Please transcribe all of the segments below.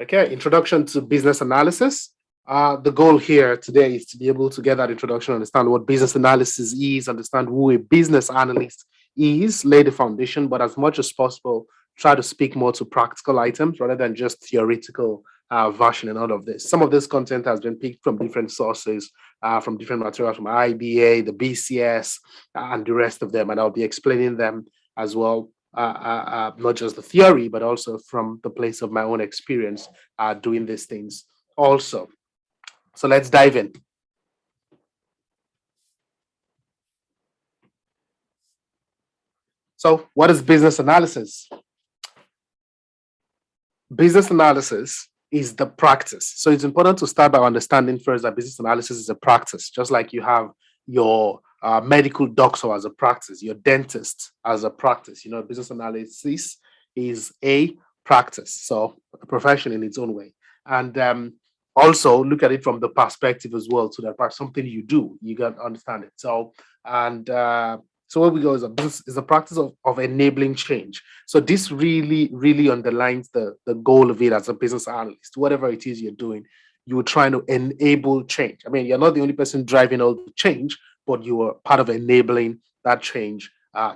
Okay, introduction to business analysis. The goal here today is to be able to get that introduction, understand what business analysis is, understand who a business analyst is, lay the foundation, but as much as possible, try to speak more to practical items rather than just theoretical version and all of this. Some of this content has been picked from different sources, from different materials from IBA, the BCS, and the rest of them, and I'll be explaining them as well, not just the theory, but also from the place of my own experience doing these things also. So let's dive in. So, what is business analysis? Business analysis is the practice. So, it's important to start by understanding first that business analysis is a practice, just like you have your medical doctor as a practice, your dentist as a practice. Business analysis is a practice, so a profession in its own way. And also look at it from the perspective as well, so that something you do, you can understand it. So where we go is this is the practice of enabling change. So this really underlines the goal of it as a business analyst. Whatever it is you're doing, you're trying to enable change. I mean, you're not the only person driving all the change, but you are part of enabling that change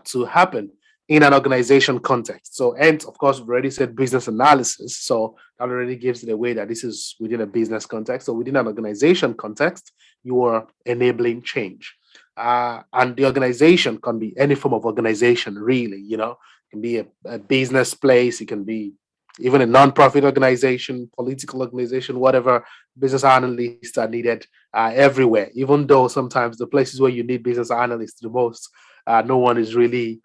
to happen in an organization context. So, and of course, we've already said business analysis. So that already gives it away that this is within a business context. So within an organization context, you are enabling change. And the organization can be any form of organization, really. It can be a business place, it can be even a non-profit organization, political organization, whatever. Business analysts are needed everywhere, even though sometimes the places where you need business analysts the most, no one is really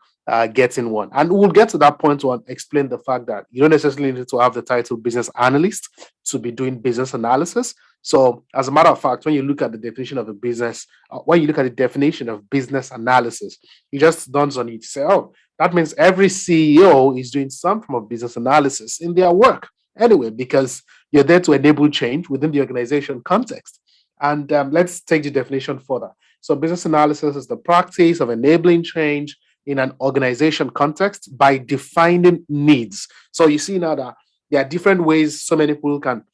getting one. And we'll get to that point to explain the fact that you don't necessarily need to have the title business analyst to be doing business analysis. So, as a matter of fact, when you look at the definition of a business, when you look at the definition of business analysis, it just dawns on you to say, oh, that means every CEO is doing some form of business analysis in their work anyway, because you're there to enable change within the organization context. And let's take the definition further. So, business analysis is the practice of enabling change in an organization context by defining needs. So, you see now that there are different ways so many people can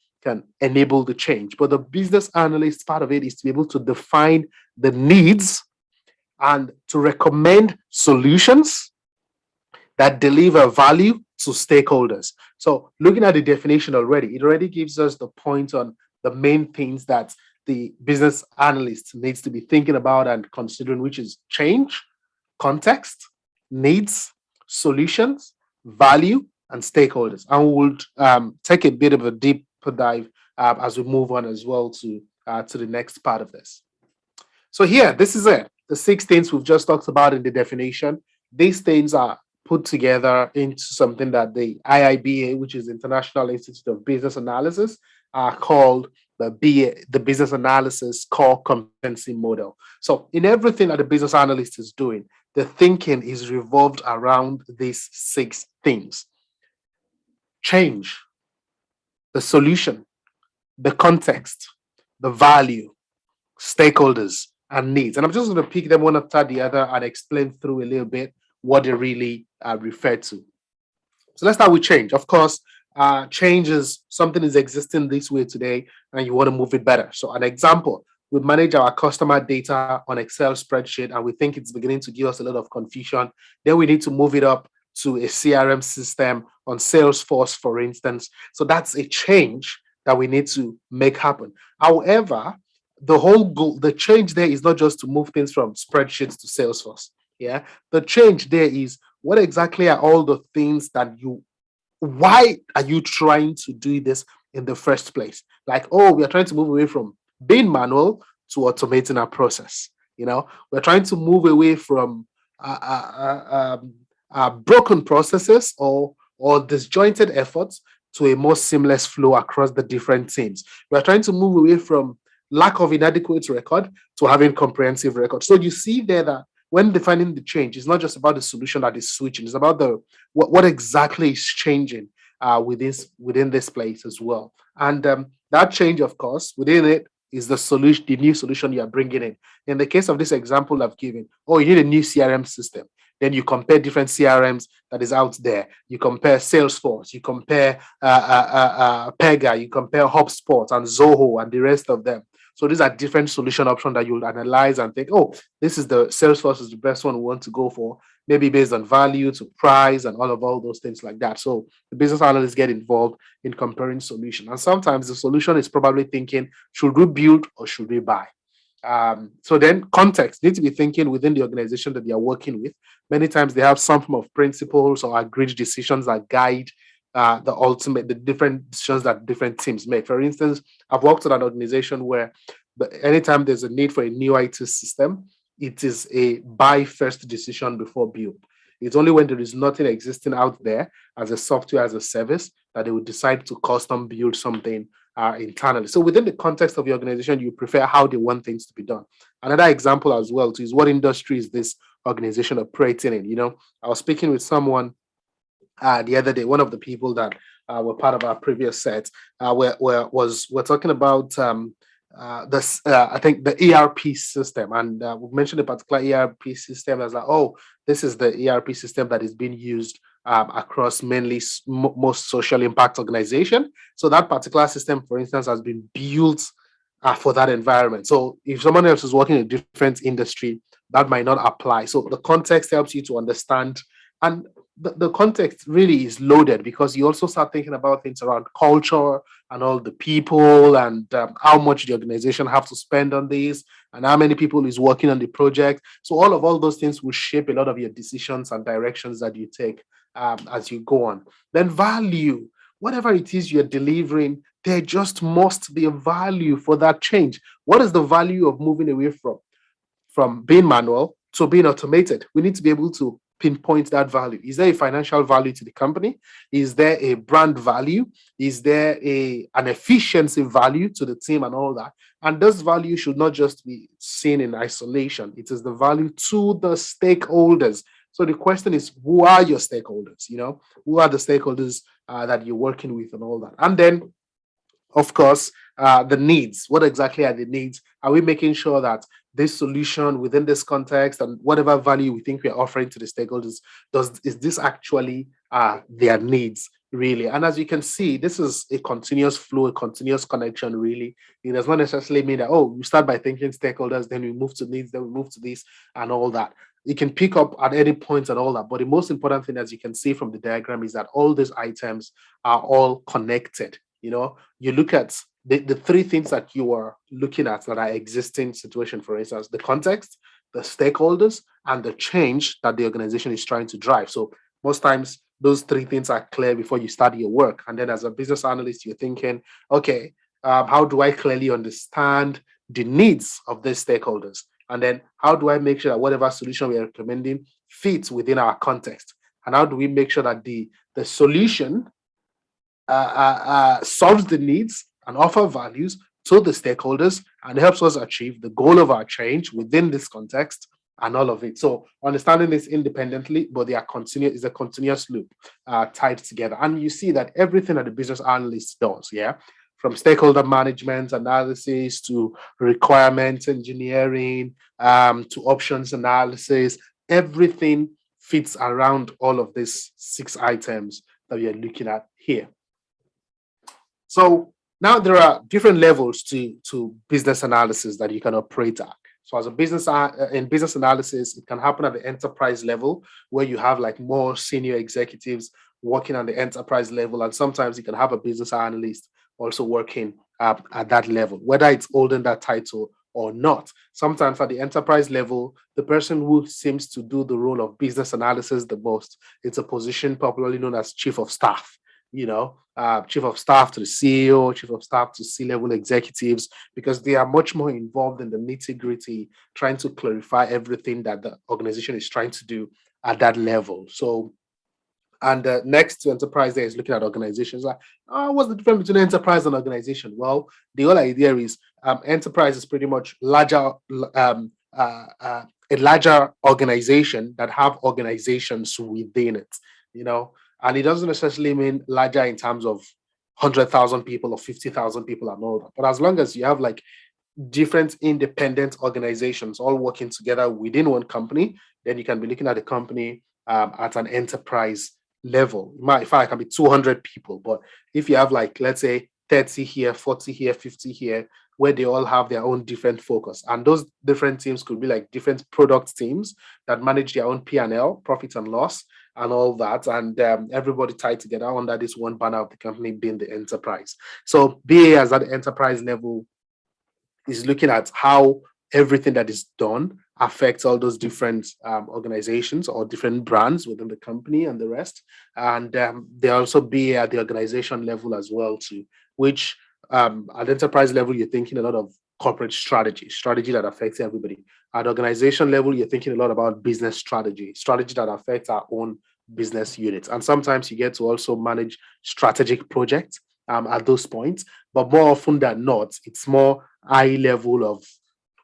enable the change, but the business analyst part of it is to be able to define the needs and to recommend solutions that deliver value to stakeholders. So, looking at the definition already, it already gives us the point on the main things that the business analyst needs to be thinking about and considering, which is change, context, needs, solutions, value, and stakeholders. And we'll take a bit of a deeper dive as we move on as well to the next part of this. So here, this is it. The six things we've just talked about in the definition. These things are put together into something that the IIBA, which is International Institute of Business Analysis, are called the business analysis core competency model. So in everything that the business analyst is doing, the thinking is revolved around these six things: change, the solution, the context, the value, stakeholders, and needs. And I'm just going to pick them one after the other and explain through a little bit what they really refer to. So let's start with change. Of course, change is something is existing this way today, and you want to move it better. So an example, we manage our customer data on Excel spreadsheet, and we think it's beginning to give us a lot of confusion. Then we need to move it up to a CRM system on Salesforce, for instance. So that's a change that we need to make happen. However, the whole goal, the change there is not just to move things from spreadsheets to Salesforce. Yeah, the change there is what exactly are all the things that why are you trying to do this in the first place? Like, oh, we are trying to move away from being manual to automating our process. We're trying to move away from broken processes or disjointed efforts to a more seamless flow across the different teams. We're trying to move away from lack of inadequate record to having comprehensive record. So you see there that when defining the change, it's not just about the solution that is switching, it's about what exactly is changing within this place as well. And that change, of course, within it is the new solution you are bringing in. In the case of this example I've given, oh, you need a new CRM system. Then you compare different CRMs that is out there. You compare Salesforce, you compare Pega, you compare HubSpot and Zoho and the rest of them. So these are different solution options that you'll analyze and think, oh, this is the Salesforce is the best one we want to go for, maybe based on value to price and all those things like that. So the business analysts get involved in comparing solution. And sometimes the solution is probably thinking, should we build or should we buy? So then context, need to be thinking within the organization that they are working with. Many times they have some form of principles or agreed decisions that guide the different decisions that different teams make. For instance, I've worked at an organization where anytime there's a need for a new IT system, it is a buy first decision before build. It's only when there is nothing existing out there as a software as a service that they would decide to custom build something internally. So within the context of the organization, you prefer how they want things to be done. Another example as well is what industry is this organization operating in? I was speaking with someone the other day, one of the people that were part of our previous set, we're talking about this. I think the ERP system, and we mentioned a particular ERP system as like, oh, this is the ERP system that is being used across mainly most social impact organization. So that particular system, for instance, has been built for that environment. So if someone else is working in a different industry, that might not apply. So the context helps you to understand, and the context really is loaded because you also start thinking about things around culture and all the people and how much the organization have to spend on this and how many people is working on the project. So all those things will shape a lot of your decisions and directions that you take as you go on. Then value, whatever it is you're delivering, there just must be a value for that change. What is the value of moving away from being manual to being automated? We need to be able to pinpoint that value. Is there a financial value to the company? Is there a brand value? Is there an efficiency value to the team and all that? And this value should not just be seen in isolation. It is the value to the stakeholders. So the question is, who are your stakeholders? Who are the stakeholders that you're working with and all that? And then of course, the needs. What exactly are the needs? Are we making sure that this solution within this context and whatever value we think we are offering to the stakeholders, is this actually their needs really? And as you can see, this is a continuous flow, a continuous connection really. It does not necessarily mean that, oh, we start by thinking stakeholders, then we move to needs, then we move to this and all that. You can pick up at any point and all that. But the most important thing, as you can see from the diagram, is that all these items are all connected. You look at the three things that you are looking at that are existing situation, for instance, the context, the stakeholders, and the change that the organization is trying to drive. So most times those three things are clear before you start your work. And then as a business analyst, you're thinking, okay, how do I clearly understand the needs of these stakeholders? And then how do I make sure that whatever solution we are recommending fits within our context? And how do we make sure that the solution solves the needs and offer values to the stakeholders and helps us achieve the goal of our change within this context and all of it. So understanding this independently, but they are is a continuous loop tied together. And you see that everything that the business analyst does, from stakeholder management analysis to requirements engineering to options analysis, everything fits around all of these 6 items that we are looking at here. So now there are different levels to business analysis that you can operate at. So as a in business analysis, it can happen at the enterprise level where you have like more senior executives working on the enterprise level. And sometimes you can have a business analyst also working at that level, whether it's holding that title or not. Sometimes at the enterprise level, the person who seems to do the role of business analysis the most, it's a position popularly known as chief of staff. Chief of staff to the CEO, chief of staff to C-level executives, because they are much more involved in the nitty-gritty, trying to clarify everything that the organization is trying to do at that level. So, and next to enterprise there is looking at organizations. Like, what's the difference between enterprise and organization? Well, the whole idea is enterprise is pretty much a larger organization that have organizations within it, and it doesn't necessarily mean larger in terms of 100,000 people or 50,000 people and all that. But as long as you have like different independent organizations all working together within one company, then you can be looking at the company at an enterprise level. In fact, it can be 200 people, but if you have like, let's say 30 here, 40 here, 50 here, where they all have their own different focus. And those different teams could be like different product teams that manage their own P&L, profit and loss, and all that. And everybody tied together under this one banner of the company being the enterprise. So BA as at enterprise level is looking at how everything that is done affects all those different organizations or different brands within the company and the rest. And they also be at the organization level as well too, which at enterprise level, you're thinking a lot of corporate strategy that affects everybody. At organization level, you're thinking a lot about business strategy that affects our own business units. And sometimes you get to also manage strategic projects at those points. But more often than not, it's more high level of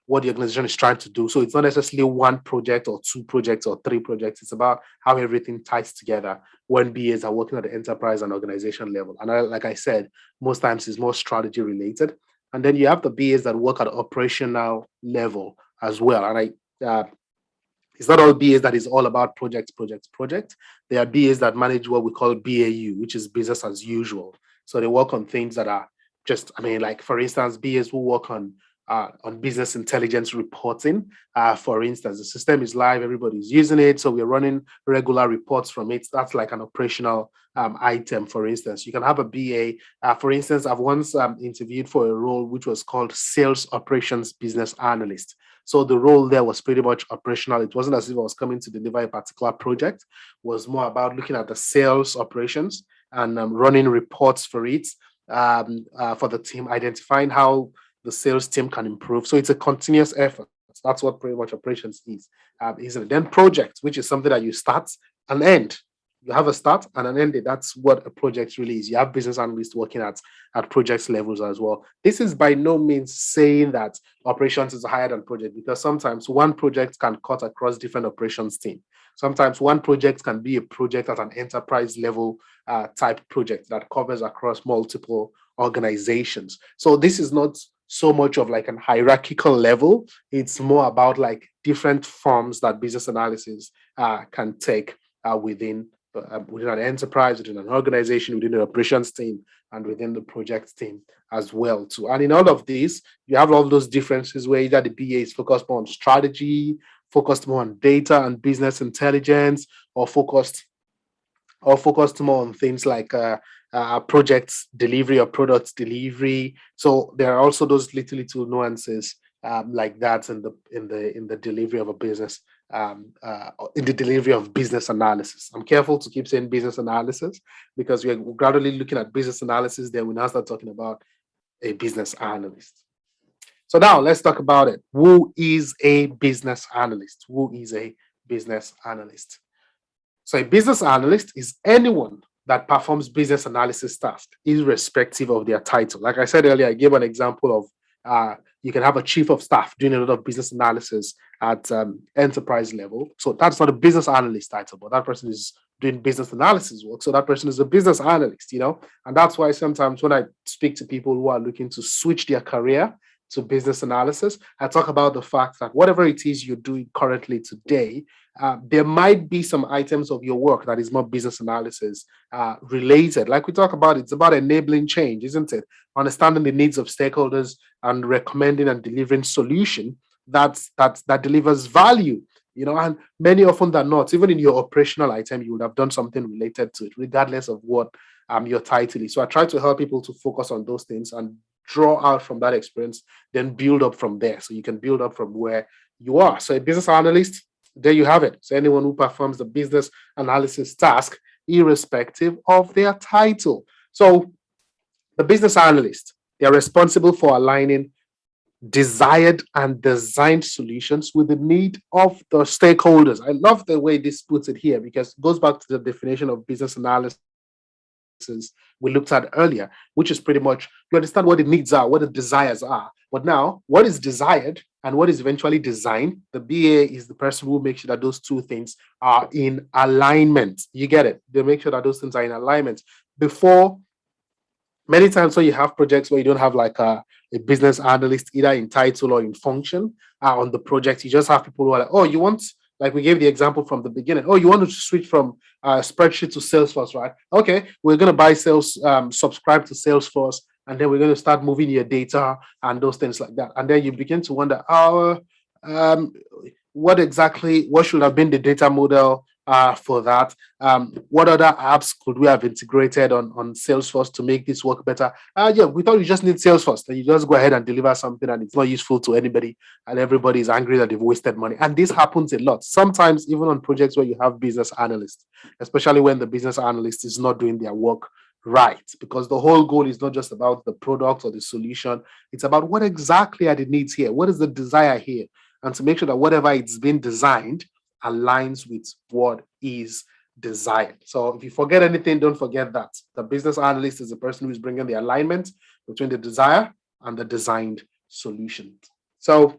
what the organization is trying to do. So it's not necessarily one project or two projects or three projects. It's about how everything ties together when BAs are working at the enterprise and organization level. And like I said, most times it's more strategy related. And then you have the BAs that work at operational level as well. And it's not all BAs that is all about project. There are BAs that manage what we call BAU, which is business as usual. So they work on things that are just, I mean, like for instance, BAs who work on business intelligence reporting. For instance, the system is live, everybody's using it, so we're running regular reports from it. That's like an operational item. For instance, you can have a BA. For instance, I've once interviewed for a role which was called Sales Operations Business Analyst. So the role there was pretty much operational. It wasn't as if I was coming to deliver a particular project. It was more about looking at the sales operations and running reports for it for the team, identifying how the sales team can improve. So it's a continuous effort. That's what pretty much operations is. Isn't it? Then project, which is something that you start and end. You have a start and an end date. That's what a project really is. You have business analysts working at projects levels as well. This is by no means saying that operations is higher than project, because sometimes one project can cut across different operations team. Sometimes one project can be a project at an enterprise level type project that covers across multiple organizations. So this is not so much of like an hierarchical level. It's more about like different forms that business analysis can take within an enterprise, within an organization, within the operations team, and within the project team as well too. And in all of this, you have all those differences where either the BA is focused more on strategy, focused more on data and business intelligence, or focused more on things like projects delivery or products delivery. So there are also those little nuances like that in the delivery of a business in the delivery of business analysis. I'm careful to keep saying business analysis because we're gradually looking at business analysis. Then we now start talking about a business analyst. So now let's talk about it. Who is a business analyst? Who is a business analyst? So a business analyst is anyone that performs business analysis tasks, irrespective of their title. Like I said earlier, I gave an example of you can have a chief of staff doing a lot of business analysis at enterprise level. So that's not a business analyst title, but that person is doing business analysis work. So that person is a business analyst. And that's why sometimes when I speak to people who are looking to switch their career to business analysis, I talk about the fact that whatever it is you're doing currently today, there might be some items of your work that is more business analysis related. Like we talk about, it's about enabling change, isn't it? Understanding the needs of stakeholders and recommending and delivering solution that delivers value. And many often than not, even in your operational item, you would have done something related to it, regardless of what your title is. So I try to help people to focus on those things and draw out from that experience, then build up from there. So you can build up from where you are. So a business analyst, there you have it. So anyone who performs the business analysis task, irrespective of their title. So the business analyst, they are responsible for aligning desired and designed solutions with the need of the stakeholders. I love the way this puts it here because it goes back to the definition of business analysis we looked at earlier, which is pretty much you understand what the needs are, what the desires are. But now, what is desired and what is eventually designed, the BA is the person who makes sure that those two things are in alignment. You get it? They make sure that those things are in alignment. Before, many times when you have projects where you don't have like a business analyst either in title or in function on the project, you just have people who are like, oh, you want Like we gave the example from the beginning. Oh, you want to switch from spreadsheet to Salesforce, right? Okay, we're going to buy subscribe to Salesforce, and then we're going to start moving your data and those things like that. And then you begin to wonder, um, what should have been the data model for that? What other apps could we have integrated on Salesforce to make this work better? Yeah, we thought you just need Salesforce. Then you just go ahead and deliver something and it's not useful to anybody, and everybody is angry that they've wasted money. And this happens a lot. Sometimes even on projects where you have business analysts, especially when the business analyst is not doing their work right, because the whole goal is not just about the product or the solution. It's about what exactly are the needs here? What is the desire here? And to make sure that whatever it's been designed aligns with what is desired. So if you forget anything, don't forget that the business analyst is the person who's bringing the alignment between the desire and the designed solution. So,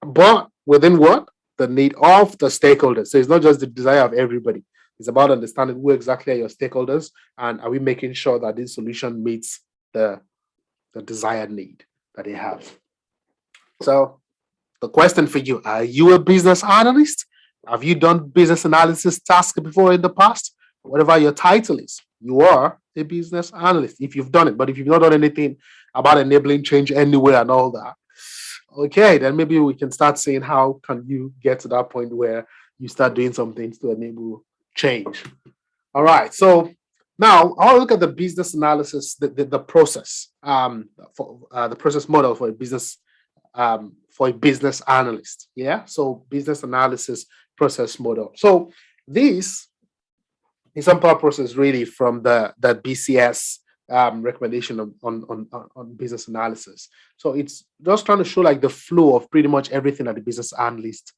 but within what? The need of the stakeholders. So it's not just the desire of everybody. It's about understanding who exactly are your stakeholders, and are we making sure that this solution meets the desired need that they have. So the question for you, are you a business analyst? Have you done business analysis tasks before in the past? Whatever your title is, you are a business analyst if you've done it. But if you've not done anything about enabling change anywhere and all that, okay, then maybe we can start saying how can you get to that point where you start doing some things to enable change. All right. So now I'll look at the business analysis, the process, for the process model for a business analyst. Yeah. So business analysis process model. So this example process really from the BCS recommendation on business analysis. So it's just trying to show like the flow of pretty much everything that the business analyst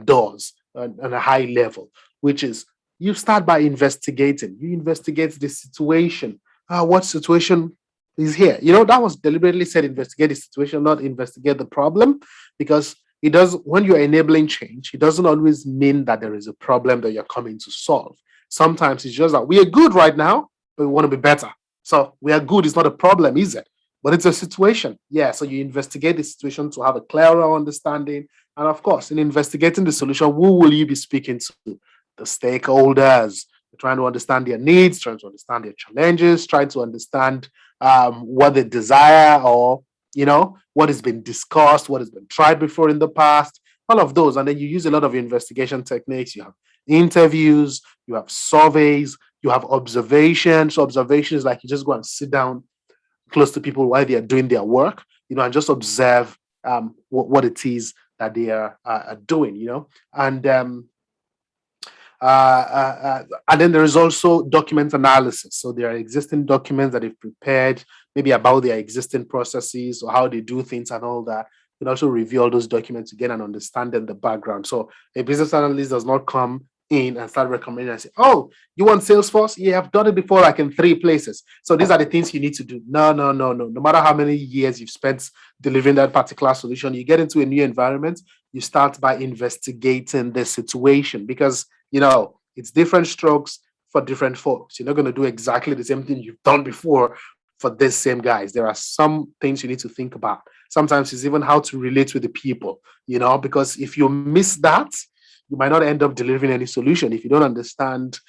does on a high level, which is you start by investigating. You investigate the situation. What situation is here? You know, that was deliberately said investigate the situation, not investigate the problem, because it does when you're enabling change, it doesn't always mean that there is a problem that you're coming to solve. Sometimes it's just that we are good right now, but we want to be better. So we are good, it's not a problem, is it? But it's a situation. Yeah. So you investigate the situation to have a clearer understanding. And of course, in investigating the solution, who will you be speaking to? The stakeholders. You're trying to understand their needs, trying to understand their challenges, trying to understand what they desire, or what has been discussed, what has been tried before in the past, all of those. And then you use a lot of investigation techniques. You have interviews, you have surveys, you have observations. So observation is like you just go and sit down close to people while they are doing their work, and just observe what it is that they are doing, and then there is also document analysis. So there are existing documents that they've prepared, maybe about their existing processes or how they do things and all that. You can also review all those documents again and understand them, the background. So a business analyst does not come in and start recommending and say, oh, you want Salesforce? Yeah, I've done it before, like in 3 places. So these are the things you need to do. No, no, no, no. No matter how many years you've spent delivering that particular solution, you get into a new environment, you start by investigating the situation, because it's different strokes for different folks. You're not going to do exactly the same thing you've done before for these same guys. There are some things you need to think about. Sometimes it's even how to relate with the people, because if you miss that, you might not end up delivering any solution. If you don't understand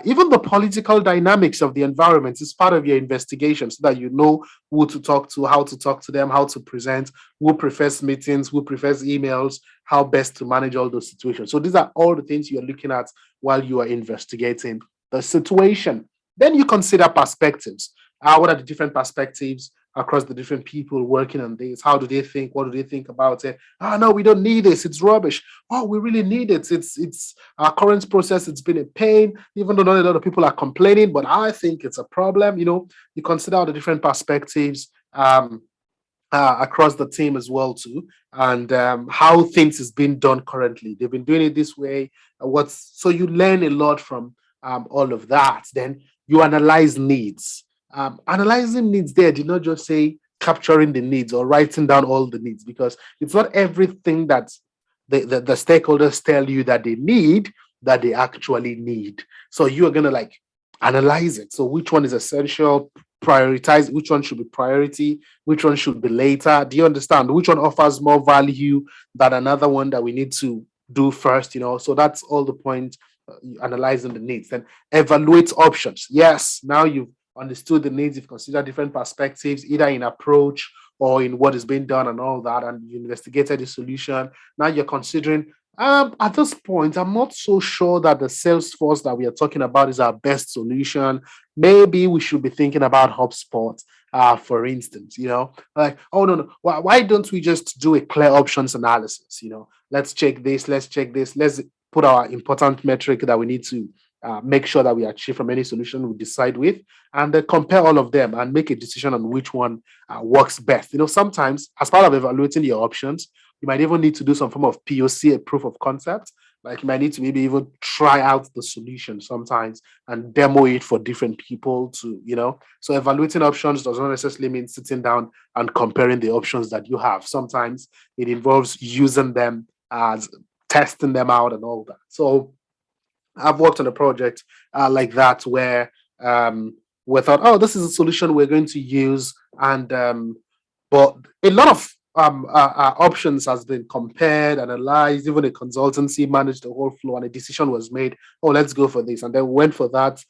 even the political dynamics of the environment, is part of your investigation, so that you know who to talk to, how to talk to them, how to present, who prefers meetings, who prefers emails, how best to manage all those situations. So these are all the things you're looking at while you are investigating the situation. Then you consider perspectives. What are the different perspectives across the different people working on this? How do they think? What do they think about it? No, we don't need this. It's rubbish. Oh, we really need it. It's our current process. It's been a pain, even though not a lot of people are complaining, but I think it's a problem. You consider all the different perspectives across the team as well too, and how things is being done currently. They've been doing it this way. So you learn a lot from all of that. Then you analyze needs. Analyzing needs there did not just say capturing the needs or writing down all the needs, because it's not everything that the stakeholders tell you that they need that they actually need. So you are going to like analyze it. So which one is essential? Prioritize which one should be priority, which one should be later. Do you understand? Which one offers more value than another one that we need to do first, So that's all the point. Analyzing the needs, then evaluate options. Yes, now you've understood the needs, you've considered different perspectives, either in approach or in what is being done and all that, and you investigated the solution. Now you're considering. At this point, I'm not so sure that the Salesforce that we are talking about is our best solution. Maybe we should be thinking about HubSpot, for instance. Like, oh no, no, why don't we just do a clear options analysis? Let's check this, let's check this, let's put our important metric that we need to make sure that we achieve from any solution we decide with, and then compare all of them and make a decision on which one works best. Sometimes as part of evaluating your options, you might even need to do some form of POC, a proof of concept. Like you might need to maybe even try out the solution sometimes and demo it for different people So evaluating options does not necessarily mean sitting down and comparing the options that you have. Sometimes it involves using them as testing them out and all that. So I've worked on a project like that where we thought, oh, this is a solution we're going to use, and but a lot of options has been compared, analyzed. Even a consultancy managed the whole flow, and a decision was made. Oh, let's go for this, and then we went for that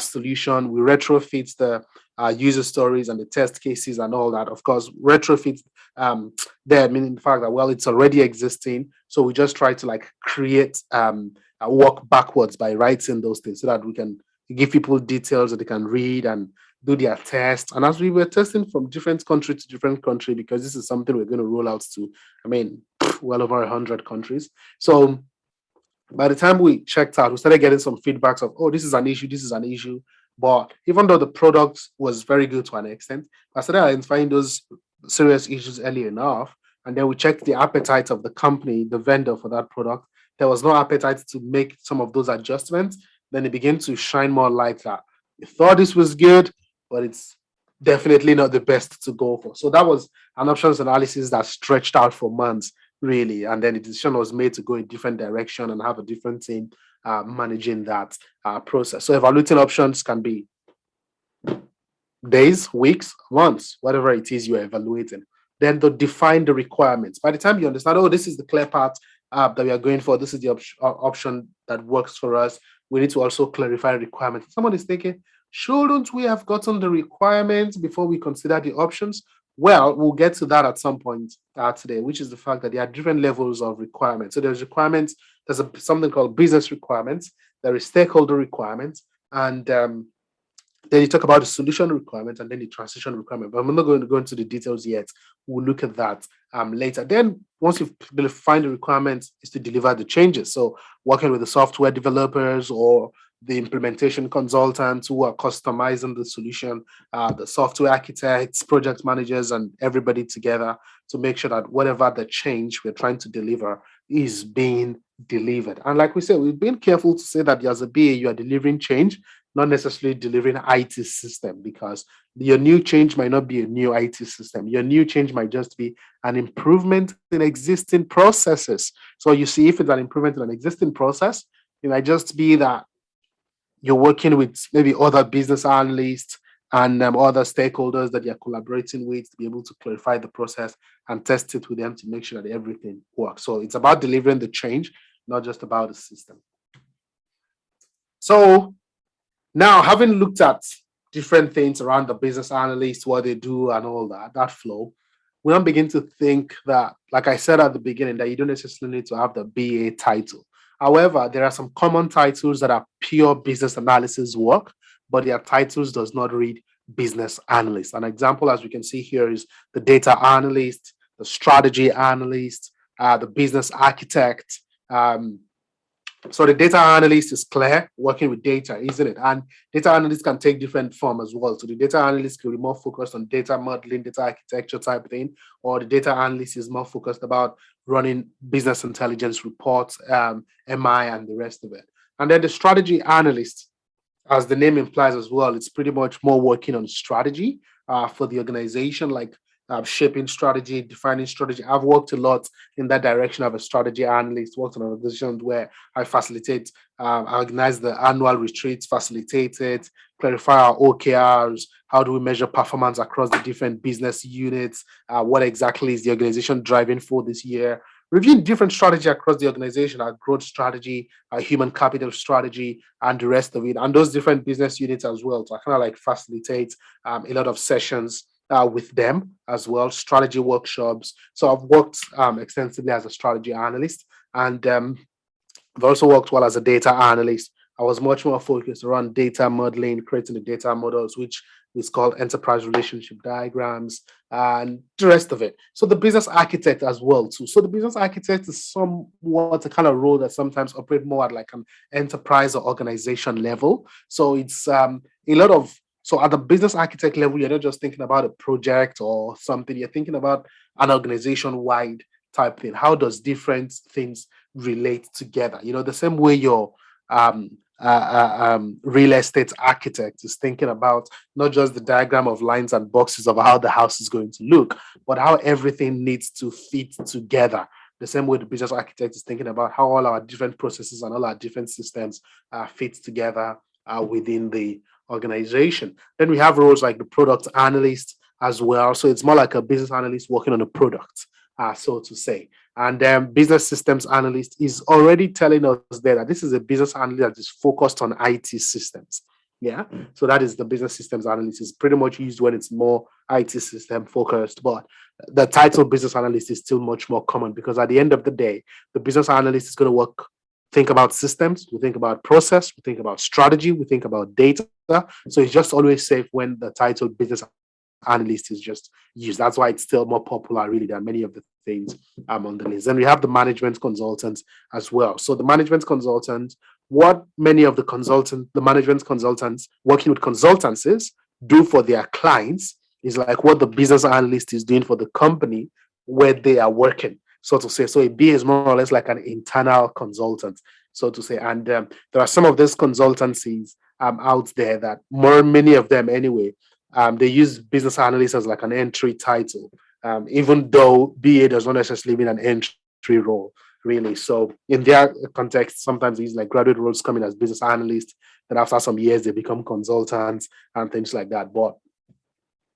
solution. We retrofit the user stories and the test cases and all that. Of course, retrofit there, meaning the fact that well, it's already existing, so we just try to like create work backwards by writing those things so that we can give people details that they can read and do their test. And as we were testing from different country to different country, because this is something we're going to roll out to, I mean, well over 100 countries. So by the time we checked out, we started getting some feedbacks of, oh, this is an issue, this is an issue. But even though the product was very good to an extent, I started identifying those serious issues early enough. And then we checked the appetite of the company, the vendor for that product. There was no appetite to make some of those adjustments. Then it began to shine more light that we thought this was good, but it's definitely not the best to go for. So that was an options analysis that stretched out for months, really. And then the decision was made to go a different direction and have a different team managing that process. So evaluating options can be days, weeks, months, whatever it is you're evaluating. Then to define the requirements. By the time you understand, oh, this is the clear part that we are going for, this is the option that works for us, we need to also clarify requirements. Someone is thinking, shouldn't we have gotten the requirements before we consider the options? Well, we'll get to that at some point today, which is the fact that there are different levels of requirements. So there's requirements, something called business requirements, there is stakeholder requirements, and then you talk about the solution requirement and then the transition requirement. But I'm not going to go into the details yet. We'll look at that later. Then once you've defined the requirements, is to deliver the changes. So working with the software developers or the implementation consultants who are customizing the solution, the software architects, project managers, and everybody together to make sure that whatever the change we're trying to deliver is being delivered. And like we said, we've been careful to say that as a BA, you are delivering change, not necessarily delivering IT system, because your new change might not be a new IT system. Your new change might just be an improvement in existing processes. So you see, if it's an improvement in an existing process, it might just be that you're working with maybe other business analysts and other stakeholders that you're collaborating with to be able to clarify the process and test it with them to make sure that everything works. So it's about delivering the change, not just about the system. So now, having looked at different things around the business analyst, what they do and all that flow, we then begin to think that, like I said at the beginning, that you don't necessarily need to have the BA title. However, there are some common titles that are pure business analysis work, but their titles does not read business analyst. An example, as we can see here, is the data analyst, the strategy analyst, the business architect. So the data analyst is clear, working with data, isn't it? And data analysts can take different form as well. So the data analyst can be more focused on data modeling, data architecture type thing, or the data analyst is more focused about running business intelligence reports, MI, and the rest of it. And then the strategy analyst, as the name implies as well, it's pretty much more working on strategy for the organization, like shaping strategy, defining strategy. I've worked a lot in that direction. I'm a strategy analyst, worked on organizations where I facilitate, I organize the annual retreats, facilitate it, clarify our OKRs, how do we measure performance across the different business units, what exactly is the organization driving for this year, reviewing different strategy across the organization, our growth strategy, our human capital strategy, and the rest of it, and those different business units as well. So I kind of like facilitate a lot of sessions with them as well, strategy workshops. So I've worked extensively as a strategy analyst, and I've also worked well as a data analyst. I was much more focused around data modeling, creating the data models, which is called enterprise relationship diagrams, and the rest of it. So the business architect as well too. So the business architect is somewhat a kind of role that sometimes operate more at like an enterprise or organization level. So it's a lot of so at the business architect level, you're not just thinking about a project or something. You're thinking about an organization wide type thing. How does different things relate together? The same way your real estate architect is thinking about not just the diagram of lines and boxes of how the house is going to look, but how everything needs to fit together. The same way the business architect is thinking about how all our different processes and all our different systems fit together within the organization. Then we have roles like the product analyst as well. So it's more like a business analyst working on a product, so to say. And then business systems analyst is already telling us there that this is a business analyst that is focused on IT systems. Yeah. So that is the business systems analyst. Is pretty much used when it's more IT system focused, but the title business analyst is still much more common because at the end of the day, the business analyst is going to think about systems, we think about process, we think about strategy, we think about data. So it's just always safe when the title business analyst is just used. That's why it's still more popular, really, than many of the things on the list. Then we have the management consultants as well. So the management consultant, what many of the management consultants working with consultancies do for their clients is like what the business analyst is doing for the company where they are working, so to say. So a B is more or less like an internal consultant, so to say. And there are some of these consultancies out there that many of them anyway, they use business analyst as like an entry title, even though BA does not necessarily mean an entry role, really. So in their context, sometimes these like graduate roles come in as business analyst, then after some years they become consultants and things like that. But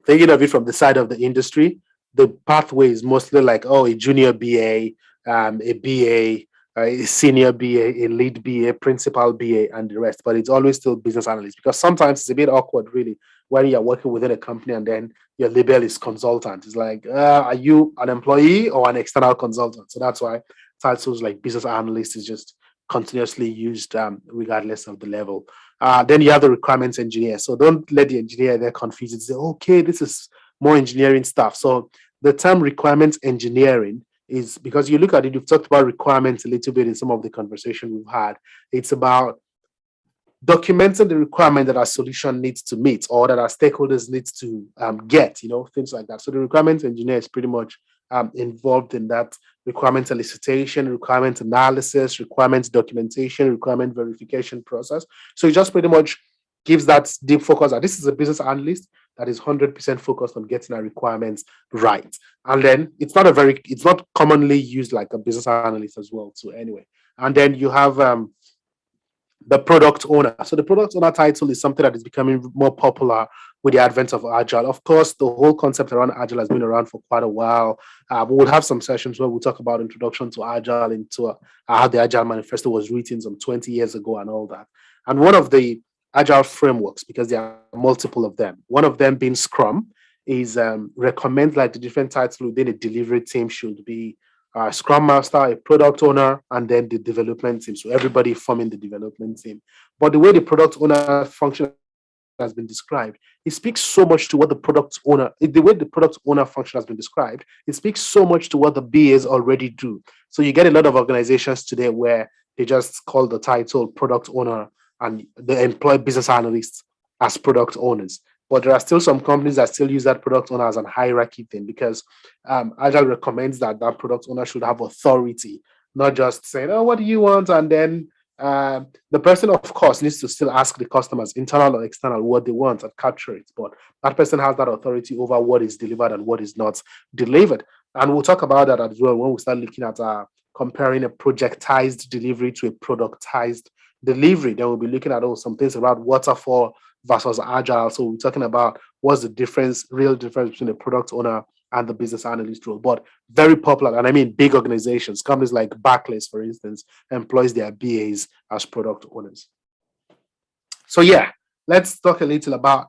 thinking of it from the side of the industry, the pathway is mostly like, oh, a junior BA, a BA, a senior BA, a lead BA, principal BA, and the rest. But it's always still business analyst because sometimes it's a bit awkward, really, when you're working within a company and then your label is consultant. It's like, are you an employee or an external consultant? So that's why titles like business analyst is just continuously used regardless of the level. Then you have the requirements engineer. So don't let the engineer there confuse it. Say, okay, this is more engineering stuff. So the term requirements engineering is because you look at it, you've talked about requirements a little bit in some of the conversation we've had. It's about documenting the requirement that our solution needs to meet or that our stakeholders needs to get, things like that. So the requirements engineer is pretty much involved in that requirement elicitation, requirement analysis, requirement documentation, requirement verification process. So it just pretty much gives that deep focus that this is a business analyst that is 100% focused on getting our requirements right. And then it's not commonly used like a business analyst as well, too, anyway. And then you have the product owner. So the product owner title is something that is becoming more popular with the advent of Agile. Of course, the whole concept around Agile has been around for quite a while. We will have some sessions where we'll talk about introduction to Agile, into how the Agile Manifesto was written some 20 years ago and all that. And one of the Agile frameworks, because there are multiple of them, one of them being Scrum, is recommend like the different titles within a delivery team should be Scrum Master, a product owner, and then the development team. So everybody forming the development team. But the way the product owner function has been described, it speaks so much to what the way the product owner function has been described, it speaks so much to what the BAs already do. So you get a lot of organizations today where they just call the title product owner and they employ business analysts as product owners. But there are still some companies that still use that product owner as a hierarchy thing because Agile recommends that product owner should have authority, not just saying, oh, what do you want? And then the person, of course, needs to still ask the customers, internal or external, what they want and capture it. But that person has that authority over what is delivered and what is not delivered. And we'll talk about that as well when we start looking at comparing a projectized delivery to a productized delivery. Then we'll be looking at some things about waterfall versus Agile. So we're talking about what's the real difference between a product owner and the business analyst role, but very popular. And I mean, big organizations, companies like Barclays, for instance, employs their BAs as product owners. So yeah, let's talk a little about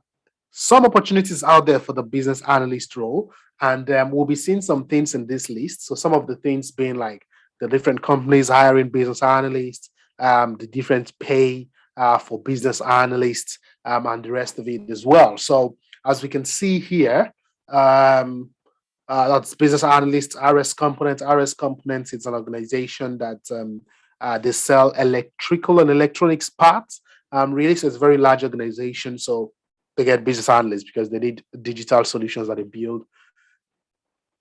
some opportunities out there for the business analyst role. And we'll be seeing some things in this list. So some of the things being like the different companies hiring business analysts, the different pay for business analysts, and the rest of it as well. So as we can see here, that's business analysts, RS Components. RS Components is an organization that they sell electrical and electronics parts. Really, so it's a very large organization. So they get business analysts because they need digital solutions that they build.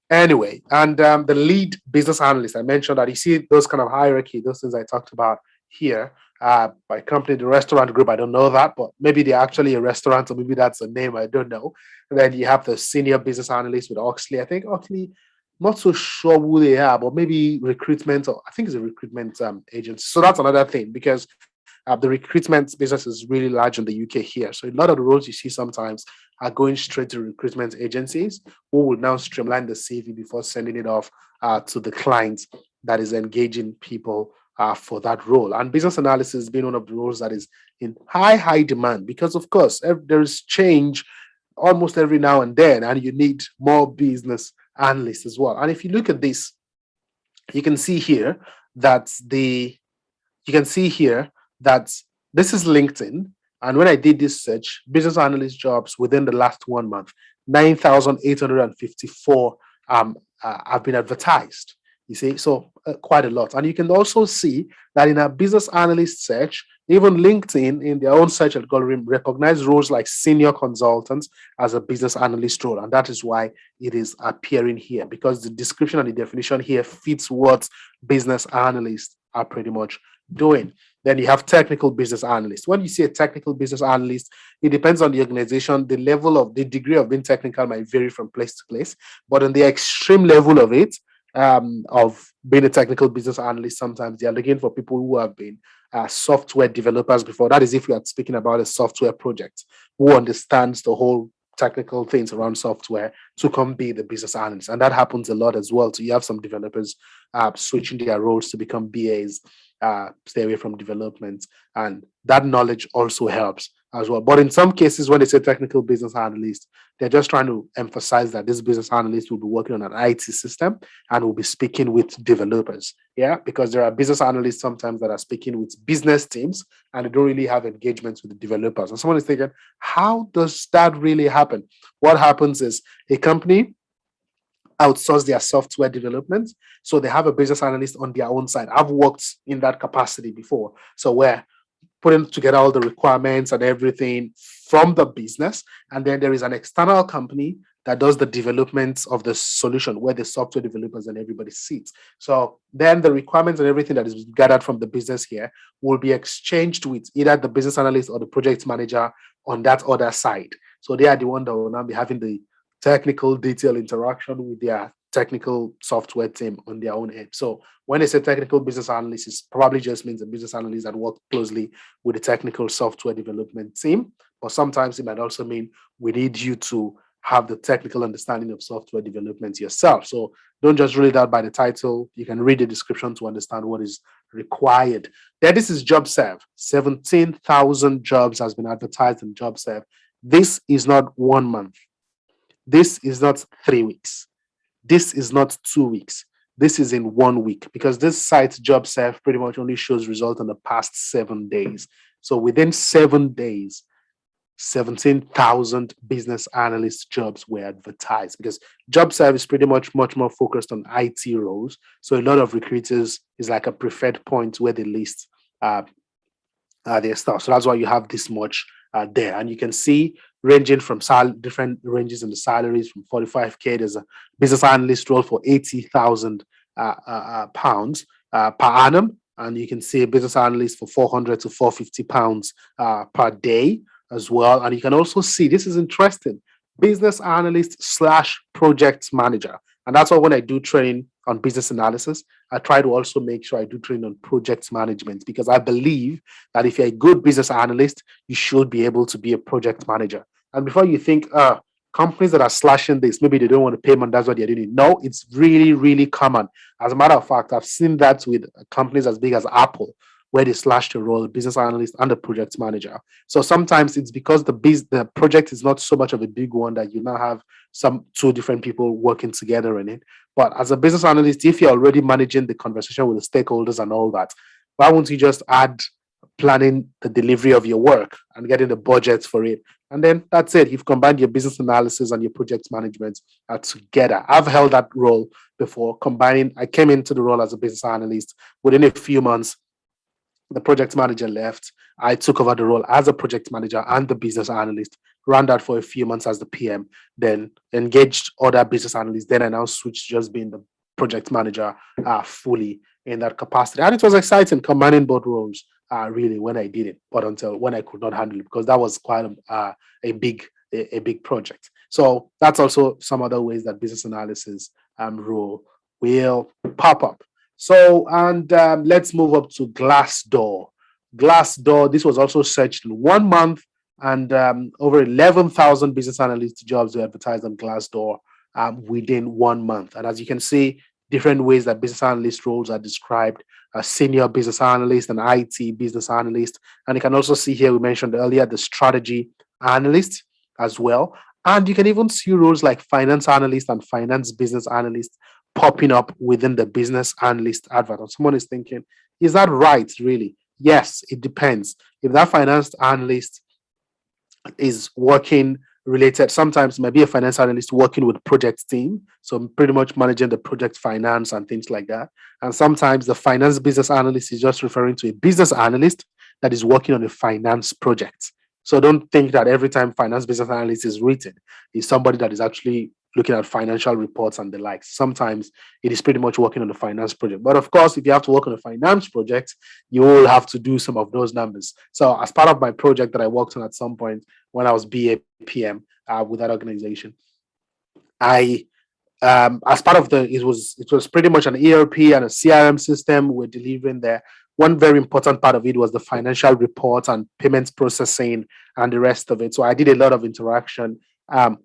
Anyway, and the lead business analyst, I mentioned that you see those kind of hierarchy, those things I talked about here. By company, the restaurant group, I don't know that, but maybe they're actually a restaurant, or maybe that's a name, I don't know. And then you have the senior business analyst with Oxley. I think Oxley, not so sure who they are, but maybe recruitment, or I think it's a recruitment agency. So that's another thing, because the recruitment business is really large in the UK here. So a lot of the roles you see sometimes are going straight to recruitment agencies who will now streamline the CV before sending it off to the client that is engaging people for that role. And business analysis being one of the roles that is in high demand, because of course there is change almost every now and then, and you need more business analysts as well. And if you look at this, you can see here that this is LinkedIn. And when I did this search, business analyst jobs within the last 1 month, 9,854 have been advertised. You see, so quite a lot. And you can also see that in a business analyst search, even LinkedIn in their own search algorithm recognize roles like senior consultants as a business analyst role. And that is why it is appearing here, because the description and the definition here fits what business analysts are pretty much doing. Then you have technical business analyst. When you see a technical business analyst, it depends on the organization. The level of the degree of being technical might vary from place to place, but on the extreme level of it, of being a technical business analyst, sometimes they are looking for people who have been software developers before. That is, if we are speaking about a software project, who understands the whole technical things around software to come be the business analyst. And that happens a lot as well. So you have some developers switching their roles to become BAs, stay away from development, and that knowledge also helps as well. But in some cases, when they say technical business analyst, they're just trying to emphasize that this business analyst will be working on an IT system and will be speaking with developers. Yeah, because there are business analysts sometimes that are speaking with business teams and they don't really have engagements with the developers. And someone is thinking, how does that really happen? What happens is a company outsource their software development. So they have a business analyst on their own side. I've worked in that capacity before. So we're putting together all the requirements and everything from the business. And then there is an external company that does the development of the solution where the software developers and everybody sits. So then the requirements and everything that is gathered from the business here will be exchanged with either the business analyst or the project manager on that other side. So they are the one that will now be having the technical detail interaction with their technical software team on their own end. So when they say technical business analyst, it probably just means a business analyst that works closely with the technical software development team. But sometimes it might also mean we need you to have the technical understanding of software development yourself. So don't just read it out by the title. You can read the description to understand what is required. Then this is JobServe. 17,000 jobs has been advertised in JobServe. This is not 1 month. This is not 3 weeks. This is not 2 weeks. This is in 1 week, because this site JobServe pretty much only shows results in the past 7 days. So within 7 days, 17,000 business analyst jobs were advertised, because JobServe is pretty much more focused on IT roles. So a lot of recruiters is like a preferred point where they list their stuff. So that's why you have this much there. And you can see ranging from different ranges in the salaries from 45K. There's a business analyst role for 80,000 pounds per annum. And you can see a business analyst for 400 to 450 pounds per day as well. And you can also see, this is interesting, business analyst / project manager. And that's why when I do training on business analysis, I try to also make sure I do training on project management, because I believe that if you're a good business analyst, you should be able to be a project manager. And before you think, companies that are slashing this, maybe they don't want to pay money, that's what they're doing. No, it's really, really common. As a matter of fact, I've seen that with companies as big as Apple, where they slashed the role, business analyst and the project manager. So sometimes it's because the project is not so much of a big one that you now have some two different people working together in it. But as a business analyst, if you're already managing the conversation with the stakeholders and all that, why won't you just add planning the delivery of your work and getting the budgets for it? And then that's it. You've combined your business analysis and your project management together. I've held that role before, combining. I came into the role as a business analyst. Within a few months, the project manager left. I took over the role as a project manager and the business analyst, ran that for a few months as the PM, then engaged other business analysts. Then I now switched just being the project manager fully in that capacity. And it was exciting combining both roles really when I did it, but until when I could not handle it because that was quite a big a big project. So that's also some other ways that business analysis role will pop up. So, and let's move up to Glassdoor. Glassdoor, this was also searched in 1 month, and over 11,000 business analyst jobs were advertised on Glassdoor within 1 month. And as you can see, different ways that business analyst roles are described: a senior business analyst, an IT business analyst. And you can also see here, we mentioned earlier, the strategy analyst as well. And you can even see roles like finance analyst and finance business analyst popping up within the business analyst advert. And someone is thinking, is that right, really? Yes, it depends. If that finance analyst is working related, sometimes maybe a finance analyst working with project team, so pretty much managing the project finance and things like that. And sometimes the finance business analyst is just referring to a business analyst that is working on a finance project. So don't think that every time finance business analyst is written is somebody that is actually looking at financial reports and the like. Sometimes it is pretty much working on the finance project. But of course, if you have to work on a finance project, you will have to do some of those numbers. So as part of my project that I worked on at some point when I was BAPM with that organization, I as part of it was pretty much an ERP and a CRM system we're delivering there. One very important part of it was the financial report and payments processing and the rest of it. So I did a lot of interaction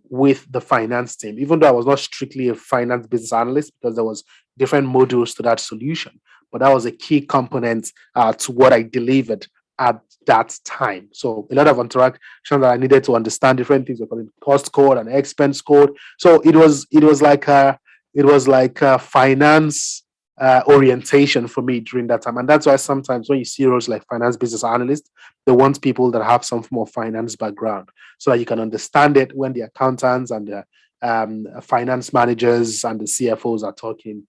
with the finance team, even though I was not strictly a finance business analyst because there was different modules to that solution. But that was a key component to what I delivered at that time. So a lot of interaction that I needed to understand different things, like cost code and expense code. So it was like a finance orientation for me during that time. And that's why sometimes when you see roles like finance business analyst, they want people that have some form of finance background so that you can understand it when the accountants and the finance managers and the CFOs are talking